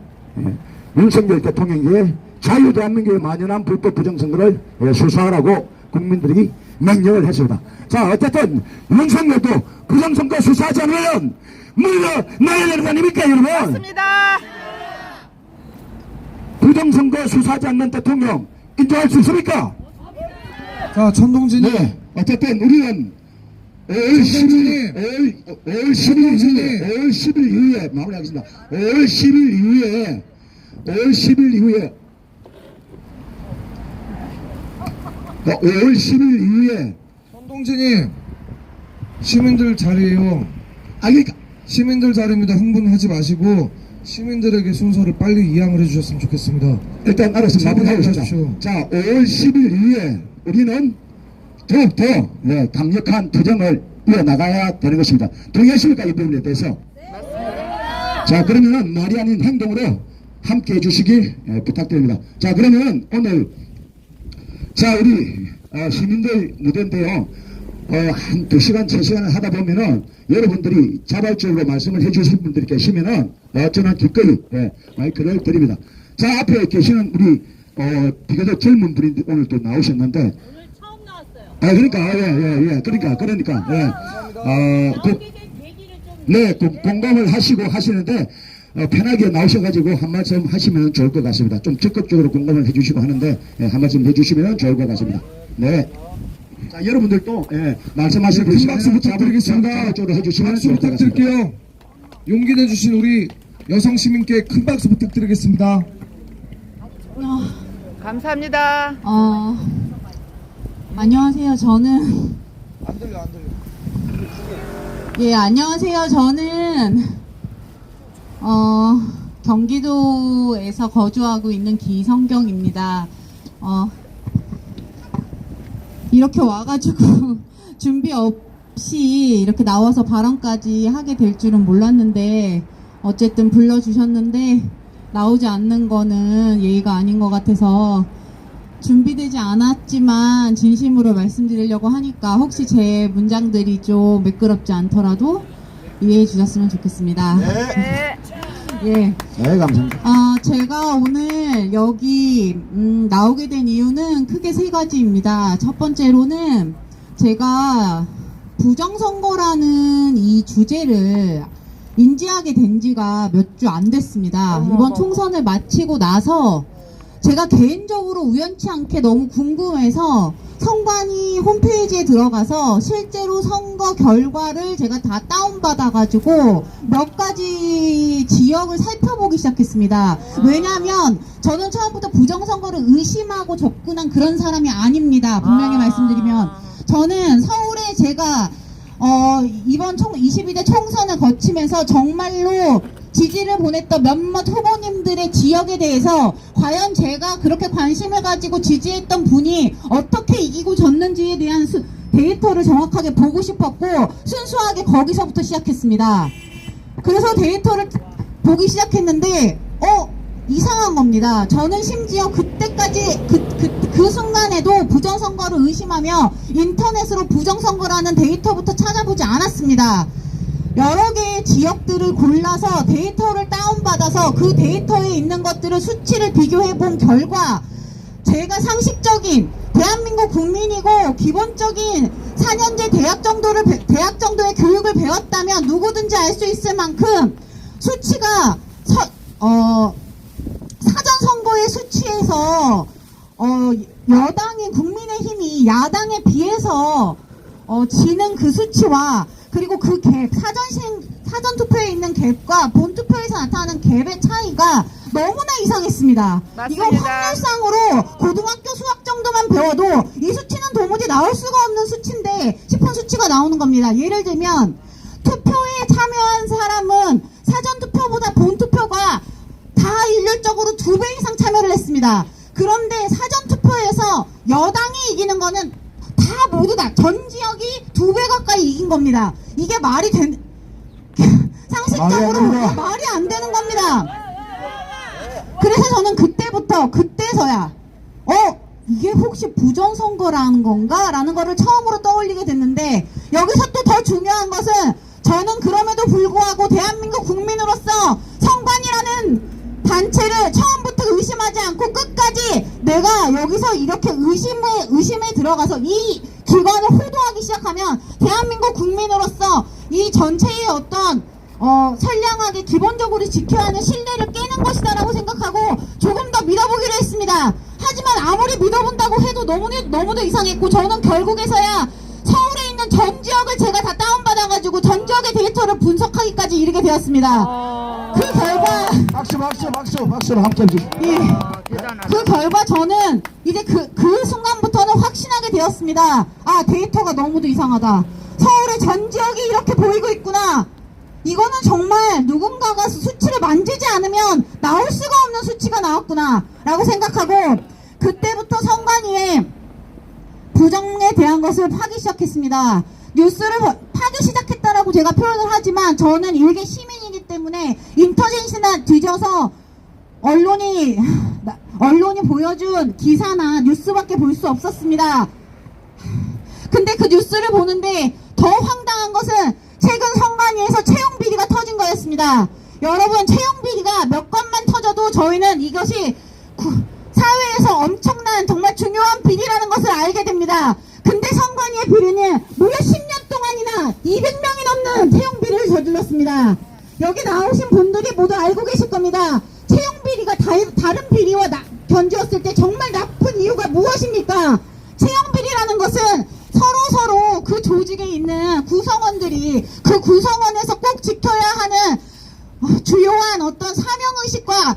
윤석열 대통령에게 자유대한민국에 만연한 불법 부정선거를 수사하라고 국민들이 명령을 했습니다. 자, 어쨌든 윤석열도 부정선거 수사하지 않으면 물러나야 되는 거 아닙니까, 여러분? 맞습니다. 부정선거 수사하지 않는 대통령 인정할 수 있습니까? 자, 천동진님. 네, 어쨌든 우리는 5월 10일 이후에 마무리하겠습니다. 5월 10일 이후에 5월 10일 이후에 천동진님, 시민들 자리에요. 그러니까 시민들 자리입니다. 흥분하지 마시고 시민들에게 순서를 빨리 이양을 해주셨으면 좋겠습니다. 일단 알았습니다. 마무리하겠습니다. 자, 5월 10일 이후에 우리는 더욱더 강력한 투쟁을 이어나가야 되는 것입니다. 동의하십니까? 이 부분에 대해서? 자, 그러면은 말이 아닌 행동으로 함께 해주시기 부탁드립니다. 자, 그러면 오늘 자, 우리 시민들 무대인데요. 한 2시간, 3시간을 하다 보면은 여러분들이 자발적으로 말씀을 해주신 분들이 계시면은 저는 기꺼이 마이크를 드립니다. 자, 앞에 계시는 우리 비교적 젊은 분이 오늘 또 나오셨는데 오늘 처음 나왔어요. 그러니까 공감을 하시고 하시는데 편하게 나오셔가지고 한 말씀 하시면 좋을 것 같습니다. 좀 적극적으로 공감을 해주시고 하는데 한 말씀 해주시면 좋을 것 같습니다. 네. 자, 여러분들도 말씀하실 분 큰 박수 부탁드리겠습니다. 해주시면 박수 부탁드릴게요. 용기 내주신 우리 여성 시민께 큰 박수 부탁드리겠습니다. 감사합니다. 안녕하세요. 저는 안 들려. 예, 안녕하세요. 저는 경기도에서 거주하고 있는 기성경입니다. 이렇게 와가지고 준비 없이 이렇게 나와서 발언까지 하게 될 줄은 몰랐는데 어쨌든 불러주셨는데 나오지 않는 거는 예의가 아닌 것 같아서 준비되지 않았지만 진심으로 말씀드리려고 하니까 혹시 제 문장들이 좀 매끄럽지 않더라도 이해해 주셨으면 좋겠습니다. 네. 예. 네, 감사합니다. 제가 오늘 여기 나오게 된 이유는 크게 3가지입니다. 첫 번째로는 제가 부정선거라는 이 주제를 인지하게 된 지가 몇 주 안 됐습니다. 이번 총선을 마치고 나서 제가 개인적으로 우연치 않게 너무 궁금해서 선관위 홈페이지에 들어가서 실제로 선거 결과를 제가 다 다운받아가지고 몇 가지 지역을 살펴보기 시작했습니다. 왜냐하면 저는 처음부터 부정선거를 의심하고 접근한 그런 사람이 아닙니다. 분명히 말씀드리면 저는 서울에 제가 이번 22대 총선을 거치면서 정말로 지지를 보냈던 몇몇 후보님들의 지역에 대해서 과연 제가 그렇게 관심을 가지고 지지했던 분이 어떻게 이기고 졌는지에 대한 데이터를 정확하게 보고 싶었고 순수하게 거기서부터 시작했습니다. 그래서 데이터를 보기 시작했는데 이상한 겁니다. 저는 심지어 그때까지 그 순간에도 부정선거를 의심하며 인터넷으로 부정선거라는 데이터부터 찾아보지 않았습니다. 여러 개의 지역들을 골라서 데이터를 다운받아서 그 데이터에 있는 것들을 수치를 비교해 본 결과 제가 상식적인 대한민국 국민이고 기본적인 4년제 대학 정도의 교육을 배웠다면 누구든지 알 수 있을 만큼 수치가 사전선거의 수치에서 여당인 국민의힘이 야당에 비해서 지는 그 수치와 그리고 그 갭, 사전투표에 있는 갭과 본투표에서 나타나는 갭의 차이가 너무나 이상했습니다. 맞습니다. 이거 확률상으로 고등학교 수학 정도만 배워도 이 수치는 도무지 나올 수가 없는 수치인데 싶은 수치가 나오는 겁니다. 예를 들면 투표에 참여한 사람은 사전투표보다 본투표가 다 일률적으로 2배 이상 참여를 했습니다. 그런데 사전투표에서 여당이 이기는 거는 다 모두 다 전 지역이 2배 가까이 이긴 겁니다. 이게 말이 상식적으로 말이 안 되는 겁니다. 그래서 저는 그때서야 이게 혹시 부정선거라는 건가? 라는 거를 처음으로 떠올리게 됐는데 여기서 또 더 중요한 것은 저는 그럼에도 불구하고 대한민국 국민으로서 선관위라는 단체를 처음부터 의심하지 않고 끝까지 내가 여기서 이렇게 의심에 들어가서 이 기관을 호도하기 시작하면 대한민국 국민으로서 이 전체의 어떤 선량하게 기본적으로 지켜야 하는 신뢰를 깨는 것이다라고 생각하고 조금 더 믿어보기로 했습니다. 하지만 아무리 믿어본다고 해도 너무도 이상했고, 저는 결국에서야 서울에 있는 전 지역을 제가 다 다운받아가지고 전 지역의 데이터를 분석하기까지 이르게 되었습니다. 그 결과 박수로 함께 해주세요. 예. 그 결과 저는 이제 그 순간부터는 확신하게 되었습니다. 아, 데이터가 너무도 이상하다. 서울의 전 지역이 이렇게 보이고 있구나. 이거는 정말 누군가가 수치를 만지지 않으면 나올 수가 없는 수치가 나왔구나 라고 생각하고, 그때부터 선관위에 부정에 대한 것을 파기 시작했습니다. 뉴스를 파기 시작했다라고 제가 표현을 하지만 저는 일개 시민이기 때문에 인터넷이나 뒤져서 언론이 보여준 기사나 뉴스밖에 볼 수 없었습니다. 근데 그 뉴스를 보는데 더 황당한 것은 최근 선관위에서 채용 비리가 터진 거였습니다. 여러분, 채용 비리가 몇 건만 터져도 저희는 이것이 사회에서 엄청난 정말 중요한 비리라는 것을 알게 됩니다. 근데 선관위의 비리는 무려 10년 동안이나 200명이 넘는 채용 비리를 저질렀습니다. 여기 나오신 분들이 모두 알고 계실 겁니다. 채용 비리가 다른 비리와 견주었을 때 정말 나쁜 이유가 무엇입니까? 채용 비리라는 것은 서로 그 조직에 있는 구성원들이 그 구성원에서 꼭 지켜야 하는 주요한 어떤 사명의식과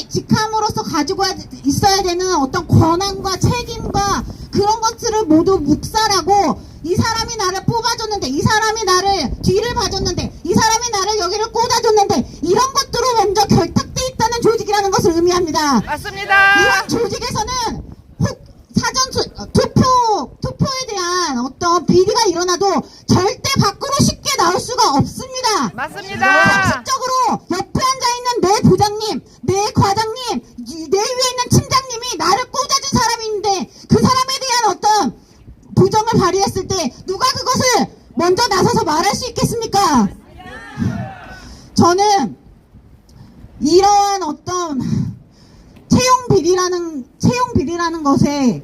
직함으로서 가지고 있어야 되는 어떤 권한과 책임과 그런 것들을 모두 묵살하고, 이 사람이 나를 뽑아줬는데, 이 사람이 나를 뒤를 봐줬는데, 이 사람이 나를 여기를 꽂아줬는데, 이런 것들로 먼저 결탁돼 있다는 조직이라는 것을 의미합니다. 맞습니다. 이런 조직에서는 투표에 대한 어떤 비리가 일어나도 절대 밖으로 쉽게 나올 수가 없습니다. 맞습니다. 상식적으로 옆에 앉아있는 내 부장님, 내 과장님, 내 위에 있는 팀장님이 나를 꽂아준 사람이 있는데 그 사람에 대한 어떤 부정을 발휘했을 때 누가 그것을 먼저 나서서 말할 수 있겠습니까? 저는 이러한 어떤 채용 비리라는 것에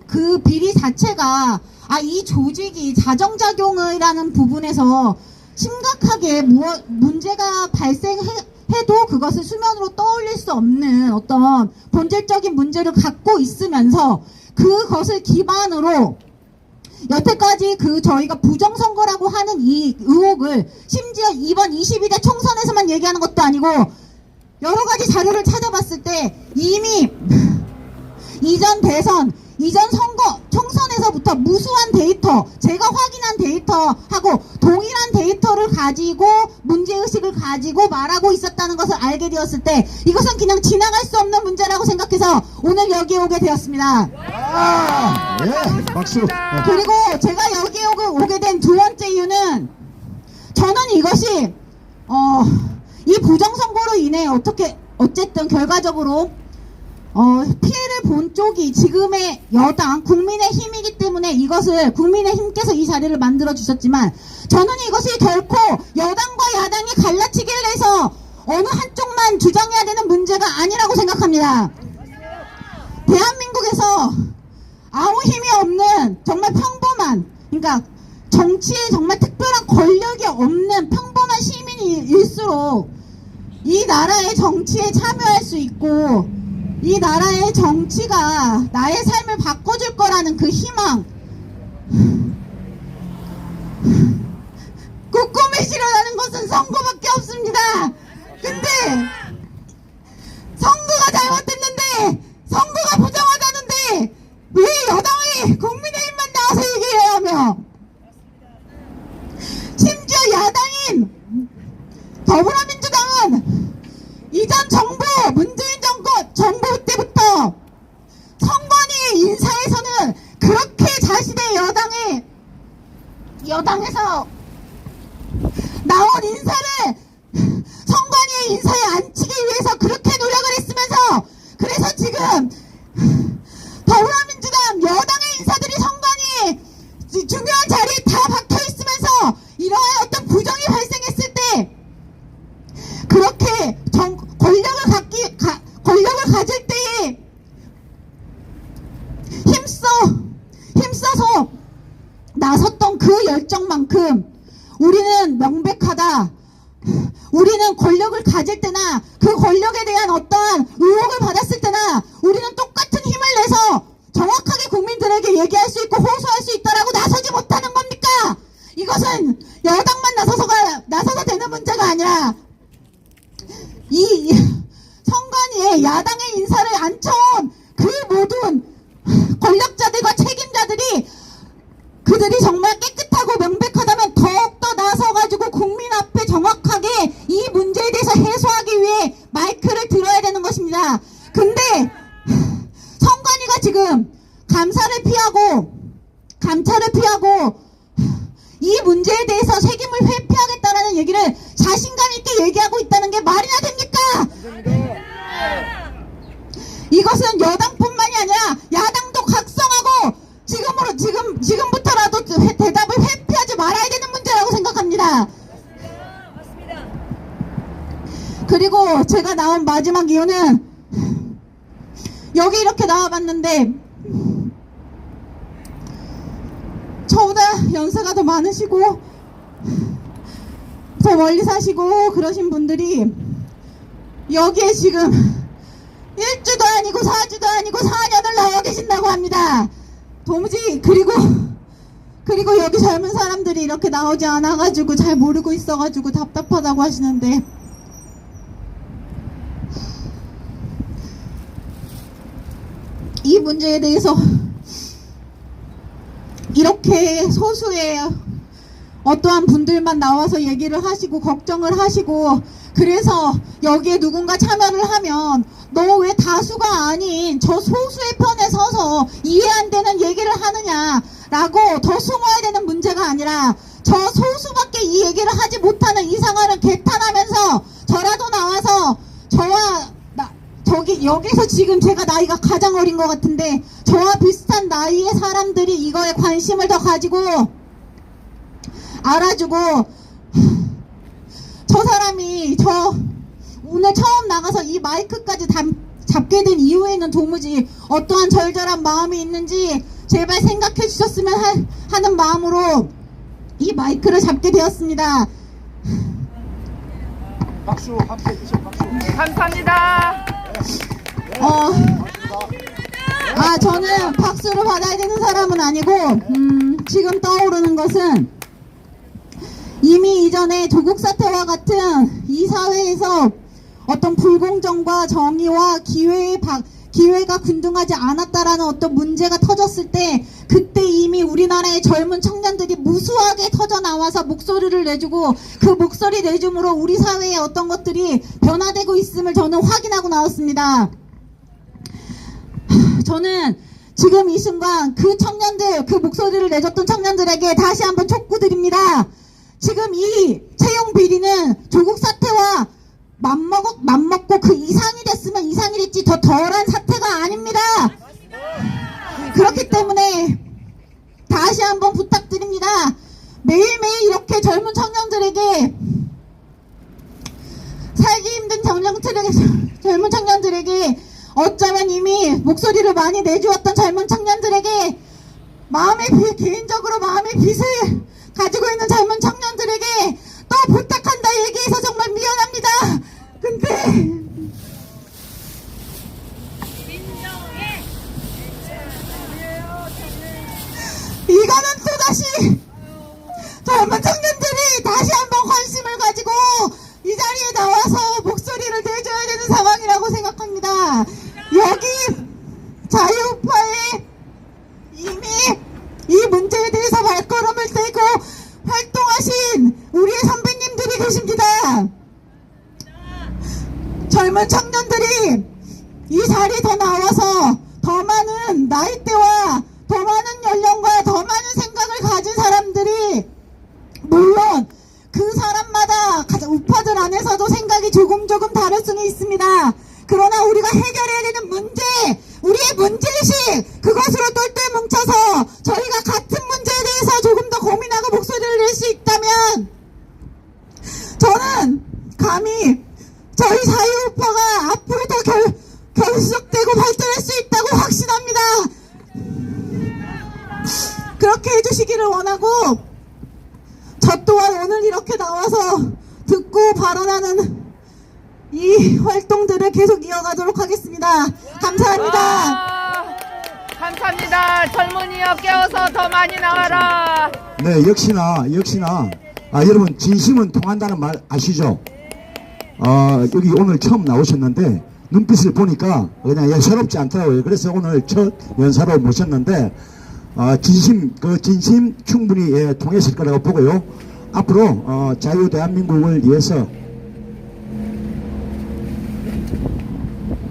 그 비리 자체가 이 조직이 자정작용이라는 부분에서 심각하게 문제가 발생해도 그것을 수면으로 떠올릴 수 없는 어떤 본질적인 문제를 갖고 있으면서 그것을 기반으로 여태까지 저희가 부정선거라고 하는 이 의혹을 심지어 이번 22대 총선에서만 얘기하는 것도 아니고 여러 가지 자료를 찾아봤을 때 이미 이전 대선, 이전 선거, 총선에서부터 무수한 데이터, 제가 확인한 데이터하고 동일한 데이터를 가지고 문제의식을 가지고 말하고 있었다는 것을 알게 되었을 때 이것은 그냥 지나갈 수 없는 문제라고 생각해서 오늘 여기에 오게 되었습니다. 네, 박수. 그리고 제가 여기에 오게 된 두 번째 이유는 저는 이것이 이 부정선거로 인해 어쨌든 결과적으로 피해를 본 쪽이 지금의 여당 국민의힘이기 때문에 이것을 국민의힘께서 이 자리를 만들어 주셨지만 저는 이것이 결코 여당과 야당이 갈라치기를 해서 어느 한쪽만 주장해야 되는 문제가 아니라고 생각합니다. 대한민국에서 아무 힘이 없는 정말 평범한, 그러니까 정치에 정말 특별한 권력이 없는 평범한 시민일수록 이 나라의 정치에 참여할 수 있고 이 나라의 정치가 나의 삶을 바꿔줄 거라는 그 희망, 그 꿈이 실현하는 것은 선거밖에 없습니다. 근데 선거가 잘못됐는데, 선거가 부정하다는데 왜 여당이 국민의힘만 나와서 얘기해야 하며, 심지어 야당인 더불어민주당은 이전 정부, 문재인 정부 때부터 선관위 인사에서는 그렇게 자신의 여당에서 나온 인사를 선관위의 인사에 앉히기 위해서 그렇게 노력을 했으면서, 그래서 지금 더불어민주당 여당의 인사들이 선관위에 중요한 자리에 다 박혀 있으면서 이러한 어떤 부정이 발생했을 때 그렇게 권력을 가질 때에 힘써서 나섰던 그 열정만큼 우리는 명백하다. 우리는 권력을 가질 때나 그 권력에 대한 어떠한 의혹을 받았을 때나 우리는 똑같은 힘을 내서 정확하게 국민들에게 얘기할 수 있고 호소할 수 있다라고 나서지 못하는 겁니까? 이것은 여당만 나서서 되는 문제가 아니라 이 선관위에 야당의 인사를 앉혀온 그 모든 권력자들과 책임자들이 그들이 정말 깨끗하고 명백하다면 더욱더 나서가지고 국민 앞에 정확하게 이 문제에 대해서 해소하기 위해 마이크를 들어야 되는 것입니다. 근데 선관위가 지금 감찰을 피하고 이 문제에 대해서 책임을 회피하겠다라는 얘기를 자신감 있게 얘기하고 있다는 게 말이나 됩니까? 이것은 여당뿐만이 아니라 야당도 각성하고 지금부터라도 대답을 회피하지 말아야 되는 문제라고 생각합니다. 그리고 제가 나온 마지막 이유는 여기 이렇게 나와봤는데 저보다 연세가 더 많으시고 더 멀리 사시고 그러신 분들이 여기에 지금 1주도 아니고 4주도 아니고 4년을 나와 계신다고 합니다. 도무지 그리고 여기 젊은 사람들이 이렇게 나오지 않아가지고 잘 모르고 있어가지고 답답하다고 하시는데 이 문제에 대해서 이렇게 소수의 어떠한 분들만 나와서 얘기를 하시고 걱정을 하시고 그래서 여기에 누군가 참여를 하면 너 왜 다수가 아닌 저 소수의 편에 서서 이해 안 되는 얘기를 하느냐라고 더 숨어야 되는 문제가 아니라 저 소수밖에 이 얘기를 하지 못하는 이 상황을 개탄하면서 저라도 나와서 여기서 지금 제가 나이가 가장 어린 것 같은데 저와 비슷한 나이의 사람들이 이거에 관심을 더 가지고 알아주고 저 사람이 오늘 처음 나가서 이 마이크까지 잡게 된 이후에는 도무지 어떠한 절절한 마음이 있는지 제발 생각해 주셨으면 하는 마음으로 이 마이크를 잡게 되었습니다. 박수 해주세요. 박수. 감사합니다. 저는 박수를 받아야 되는 사람은 아니고 지금 떠오르는 것은 이미 이전에 조국 사태와 같은 이 사회에서 어떤 불공정과 정의와 기회가 균등하지 않았다라는 어떤 문제가 터졌을 때 그때 이미 우리나라의 젊은 청년들이 무수하게 터져 나와서 목소리를 내주고 그 목소리 내줌으로 우리 사회의 어떤 것들이 변화되고 있음을 저는 확인하고 나왔습니다. 저는 지금 이 순간 그 청년들, 그 목소리를 내줬던 청년들에게 다시 한번 촉구드립니다. 지금 이 채용 비리는 조국 사태와 맞먹고 그 이상이 됐으면 이상이 됐지 더 덜한 사태가 아닙니다. 그렇기 때문에 다시 한번 부탁드립니다. 매일매일 이렇게 젊은 청년들에게 살기 힘든 젊은 청년들에게 어쩌면 이미 목소리를 많이 내주었던 젊은 청년들에게 개인적으로 마음의 빚을 가지고 있는 젊은 청년들에게 또 부탁한다 얘기해서 정말 미안합니다. 근데 이거는 또다시 젊은 청년들이 다시 한번 관심을 가지고 이 자리에 나와서 목소리를 내줘야 되는 상황이라고 생각합니다. 여기 자유우파에 이미 이 문제에 대해서 발걸음을 떼고 활동하신 우리의 선배님들이 계십니다. 젊은 청년들이 이 자리에 더 나와서 더 많은 나이대와 더 많은 연령과 더 많은 생각을 가진 사람들이 물론 그 사람마다 우파들 안에서도 생각이 조금 다를 수는 있습니다. 그러나 우리가 해결해야 되는 문제, 우리의 문제의식, 그것으로 똘똘 뭉쳐서 저희가 같은 문제에 대해서 조금 더 고민하고 목소리를 낼 수 있다면 저는 감히 저희 자유우파가 앞으로 더 결속되고 발전할 수 있다고 확신합니다. 그렇기 그렇게 해주시기를 원하고, 저 또한 오늘 이렇게 나와서 듣고 발언하는 이 활동들을 계속 이어가도록 하겠습니다. 감사합니다. 감사합니다. 젊은이여 깨어서 더 많이 나와라. 네, 역시나 여러분 진심은 통한다는 말 아시죠? 여기 오늘 처음 나오셨는데 눈빛을 보니까 그냥 예사롭지 않더라고요. 그래서 오늘 첫 연사로 모셨는데 진심 충분히 통했을 거라고 보고요. 앞으로 자유 대한민국을 위해서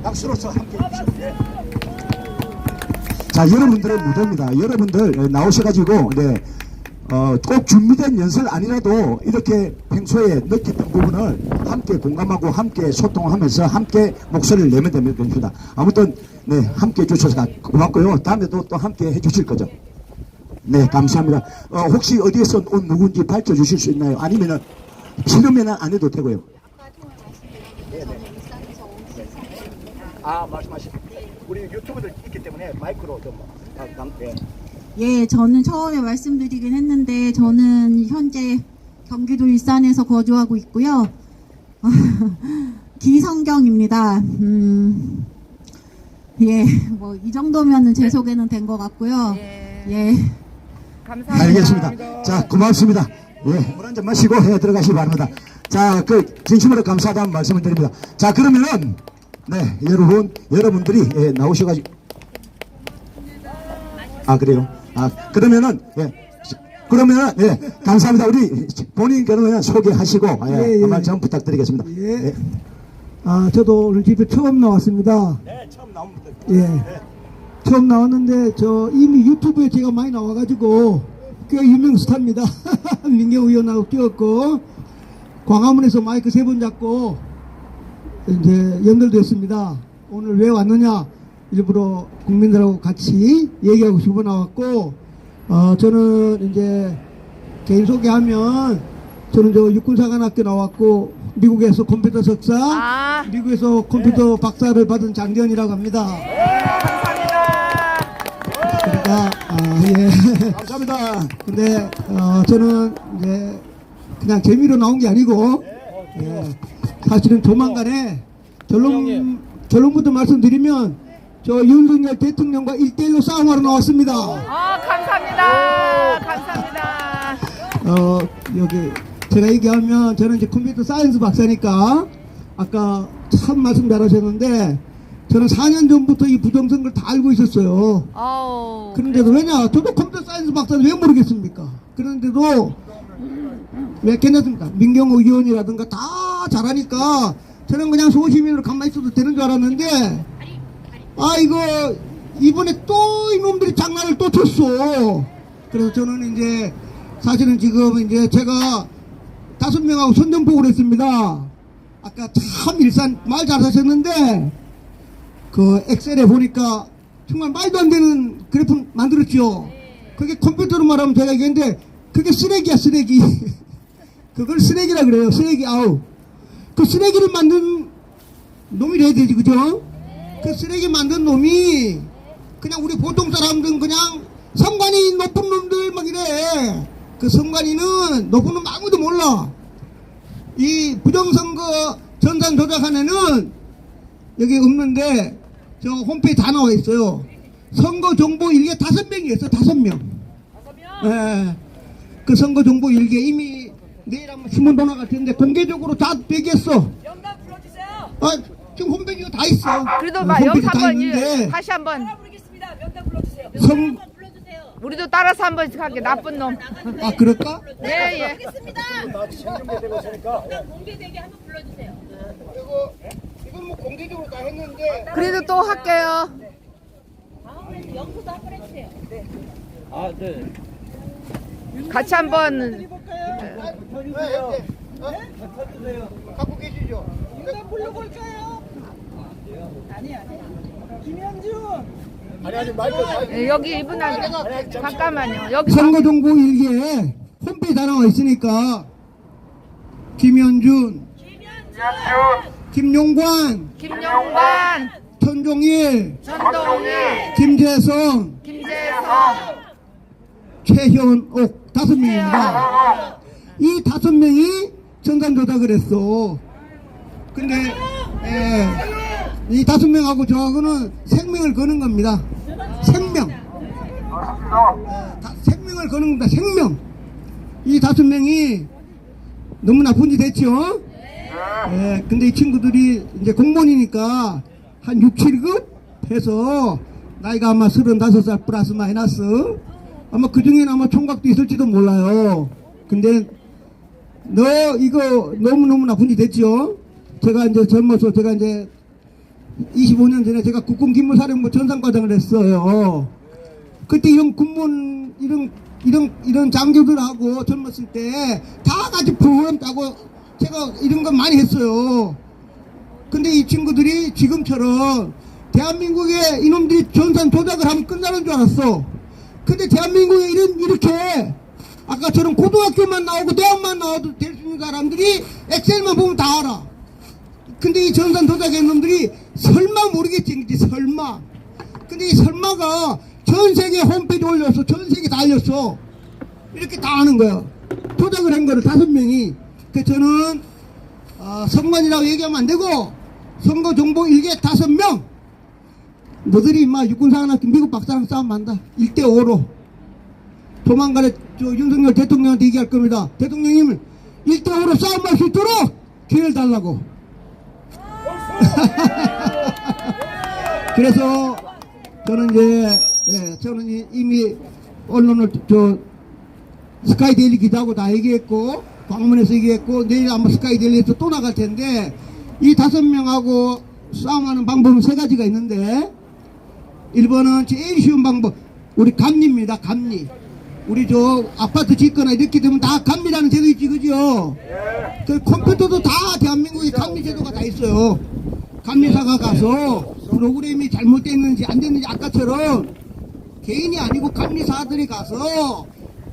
박수로서 함께 해주십시오. 자, 여러분들의 무대입니다. 여러분들 나오셔가지고 꼭 준비된 연설 아니라도 이렇게 평소에 느꼈던 부분을 함께 공감하고 함께 소통하면서 함께 목소리를 내면 됩니다. 아무튼 함께 해주셔서 고맙고요. 다음에도 또 함께 해주실 거죠? 네, 감사합니다. 혹시 어디에서 온 누군지 밝혀주실 수 있나요? 아니면은 싫으면은 안 해도 되고요. 말씀하시죠. 우리 유튜브들 있기 때문에 마이크로 좀 예, 저는 처음에 말씀드리긴 했는데 저는 현재 경기도 일산에서 거주하고 있고요. 기성경입니다. 예, 뭐 이 정도면은 제 소개는 된 것 같고요. 예. 감사합니다. 알겠습니다. 자, 고맙습니다. 예, 물 한잔 마시고 들어가시기 바랍니다. 자, 진심으로 감사하다는 말씀을 드립니다. 자, 그러면은 여러분들이 나오셔가지고 그래요? 그러면은 감사합니다. 우리 본인 그러면 소개하시고 한 말 좀 부탁드리겠습니다. 예. 저도 오늘 집에 처음 나왔습니다. 네, 처음 나옵니다. 예. 처음 나왔는데 이미 유튜브에 제가 많이 나와가지고 꽤 유명 스타입니다. 민경 의원하고 뛰었고 광화문에서 마이크 3번 잡고 이제 연결됐습니다. 오늘 왜 왔느냐? 일부러 국민들하고 같이 얘기하고 싶어 나왔고, 저는 이제 개인 소개하면 저는 육군사관학교 나왔고 미국에서 컴퓨터 석사, 미국에서 컴퓨터 박사를 받은 장전이라고 합니다. 그러니까 예. 감사합니다. 근데 저는 이제 그냥 재미로 나온 게 아니고 사실은 조만간에 결론부터 말씀드리면 저 윤석열 대통령과 1대1로 싸움하러 나왔습니다. 감사합니다. 여기 제가 얘기하면 저는 이제 컴퓨터 사이언스 박사니까 아까 참 말씀 잘하셨는데 저는 4년 전부터 이 부정선거를 다 알고 있었어요. 그런데도 왜냐? 저도 컴퓨터 사이언스 박사는 왜 모르겠습니까? 그런데도 왜 괜찮습니까? 민경호 의원이라든가 다 잘하니까 저는 그냥 소시민으로 가만히 있어도 되는 줄 알았는데 이거 이번에 또 이놈들이 장난을 또 쳤어. 그래서 저는 이제 사실은 지금 이제 제가 5명하고 선전포고를 했습니다. 아까 참 일산 말 잘하셨는데 그 엑셀에 보니까 정말 말도 안 되는 그래프 만들었죠. 그게 컴퓨터로 말하면 제가 얘기했는데 그게 쓰레기야, 쓰레기. 그걸 쓰레기라 그래요. 쓰레기. 그 쓰레기를 만든 놈이 돼야 되지, 그죠? 그 쓰레기 만든 놈이 그냥 우리 보통 사람들은 그냥 선관위 높은 놈들 막 이래. 그 선관위는 높은 놈 아무도 몰라. 이 부정선거 전산 조작안에는 여기 없는데 저 홈페이지 다 나와 있어요. 선거 정보 일개 5명이 있어요. 5명. 예. 그 선거 정보 일개 이미 내일 한번 신문 도나갈 텐데 공개적으로 다 얘기했어. 명단 불러주세요. 지금 홈페이지가 다 있어. 그래도 여기서 한번 다시 한번 부르겠습니다. 명단 불러주세요. 우리도 따라서 한 번씩 할게. 나쁜 놈. 그럴까? 예. 부르겠습니다. 명단 공개되게 한번 불러주세요. 이건 뭐 공개적으로 다 했는데. 그래도 또 할게요. 다음에 영수도 한번 해주세요. 네. 같이 한번. 쳐주세요. 갖고 계시죠? 누가 불러볼까요? 아니. 김현준. 아니 마이크. 여기 이분하게 잠깐만요. 여기 선거 정보 일기에 홈페이지 다 나와 있으니까 김현준, 김용관, 천종일, 김재성, 최현옥 5명입니다. 이 5명이 전산 조작을 했어. 근데 이 5명하고 저하고는 생명을 거는 겁니다. 생명을 거는 겁니다. 생명. 이 5명이 너무 나쁜 짓 했죠. 근데 이 친구들이 이제 공무원이니까 한 6, 7급 해서 나이가 아마 35살 플러스 마이너스, 아마 그 중에는 아마 총각도 있을지도 몰라요. 근데 너 이거 너무너무 나쁜 짓 했죠. 제가 이제 젊어서 제가 이제 25년 전에 제가 국군기무사령부 전상과장을 했어요. 그때 이런 군무원 이런 장교들하고 젊었을 때 다 같이 프로그램 따고 제가 이런 거 많이 했어요. 근데 이 친구들이 지금처럼 대한민국에 이놈들이 전산 조작을 하면 끝나는 줄 알았어. 근데 대한민국에 이렇게 아까처럼 고등학교만 나오고 대학만 나와도 될 수 있는 사람들이 엑셀만 보면 다 알아. 근데 이 전산 조작한 놈들이 설마 모르겠지, 설마. 근데 이 설마가 전 세계 홈페이지 올렸어. 전 세계 다 알렸어. 이렇게 다 하는 거야. 조작을 한 거를 5명이. 그래서 저는 선관이라고 얘기하면 안 되고 선거 정보 일개 5명. 너들이 인마 육군사관학교 미국 박사랑 싸움 한다. 1대5로. 조만간에 윤석열 대통령한테 얘기할 겁니다. 대통령님 1대5로 싸움할 수 있도록 기회를 달라고. 그래서 저는 저는 이미 언론을 스카이데일리 기자하고 다 얘기했고, 광문에서 얘기했고, 내일 아마 스카이데일리에서 또 나갈 텐데, 이 5명하고 싸움하는 방법은 3가지가 있는데, 1번은 제일 쉬운 방법, 우리 감리입니다. 감리. 우리 아파트 짓거나 이렇게 되면 다 감리라는 제도 있지, 그죠? 그 컴퓨터도 다 대한민국에 감리 제도가 다 있어요. 감리사가 가서 프로그램이 잘못됐는지 안 됐는지 아까처럼 개인이 아니고 감리사들이 가서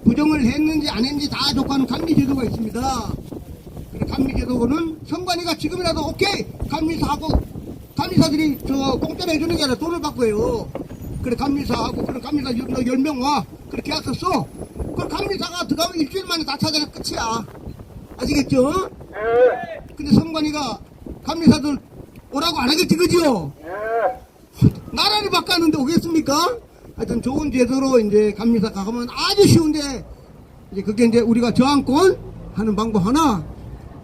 부정을 했는지 안 했는지 다 조사하는 감리 제도가 있습니다. 감리 제도는 선관위가 지금이라도 오케이 감리사하고, 감리사들이 공짜로 해주는 게 아니라 돈을 받고 해요. 그래 감리사하고 그런 감리사 10명 와. 그래 계약서 써. 그럼 감리사가 들어가면 일주일 만에 다 찾아내 끝이야. 아시겠죠? 근데 선관위가 감리사들 오라고 안 하겠지, 그죠? 나라를 바꿨는데 오겠습니까? 하여튼 좋은 제도로 이제 감리사 가면 아주 쉬운데, 이제 그게 이제 우리가 저항권 하는 방법 하나.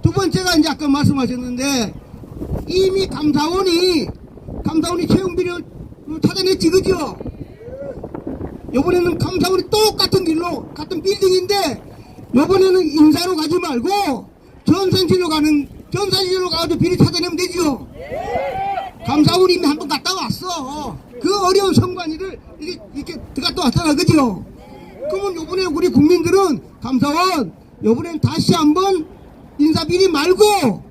2번째가 이제 아까 말씀하셨는데, 이미 감사원이 채용비리를 찾아냈지, 그죠? 요번에는 감사원이 똑같은 길로, 같은 빌딩인데, 요번에는 인사로 가지 말고, 전산실로 가서 비리 찾아내면 되죠? 감사원이 이미 한번 갔다 왔어. 그 어려운 선관위를 이렇게 들어갔다 왔잖아, 그죠? 그러면 요번에 우리 국민들은 감사원, 요번엔 다시 한번 인사비리 말고,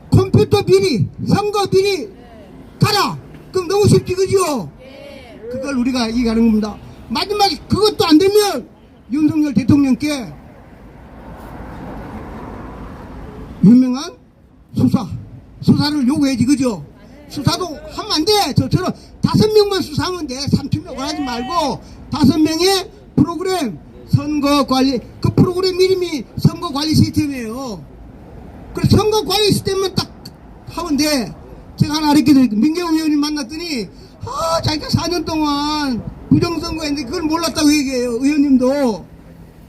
컴퓨터 비리, 선거 비리 가라! 그럼 너무 쉽지, 그죠? 그걸 우리가 얘기하는 겁니다. 마지막에 그것도 안 되면 윤석열 대통령께 유명한 수사를 요구해야지, 그죠? 수사도 하면 안 돼. 저처럼 5명만 수사하면 돼. 3,000명 하지 말고 5명의 프로그램, 선거관리, 그 프로그램 이름이 선거관리 시스템이에요. 그래서 선거관리 시스템만 딱 하면 돼. 제가 하나 알려드릴게요. 민경훈 의원님 만났더니 자기가 4년 동안 부정선거 했는데 그걸 몰랐다고 얘기해요. 의원님도.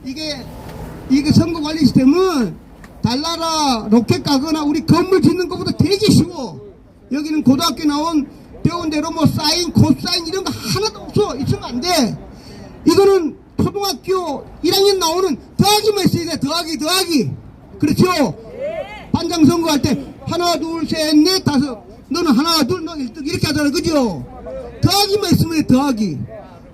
이게 선거관리 시스템은 달나라 로켓 가거나 우리 건물 짓는 것보다 되게 쉬워. 여기는 고등학교 나온 배운 대로 뭐 사인, 코사인 이런 거 하나도 없어. 있으면 안 돼. 이거는 초등학교 1학년 나오는 더하기만 있어야 돼. 더하기. 그렇죠? 반장 선거할 때 하나, 둘, 셋, 넷, 다섯. 너는 하나, 둘, 너 1등 이렇게 하잖아. 그죠? 더하기만 있으면 돼. 더하기.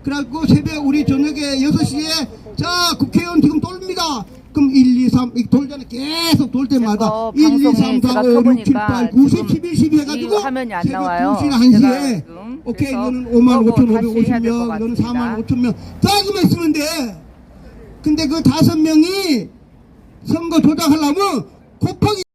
그래갖고 새벽 우리 저녁에 6시에 자 국회의원 지금 돌립니다. 그럼 1, 2, 3 돌잖아. 계속 돌 때마다 1, 2, 3, 4, 5, 6, 7, 8, 9, 10, 11, 12 해가지고 화면이 안 새벽 나와요. 2시나 1시에 오케이 너는 55,550명 너는 45,000명 더하기만 있으면 돼. 근데 그 5명이 선거 조작하려면 곱하기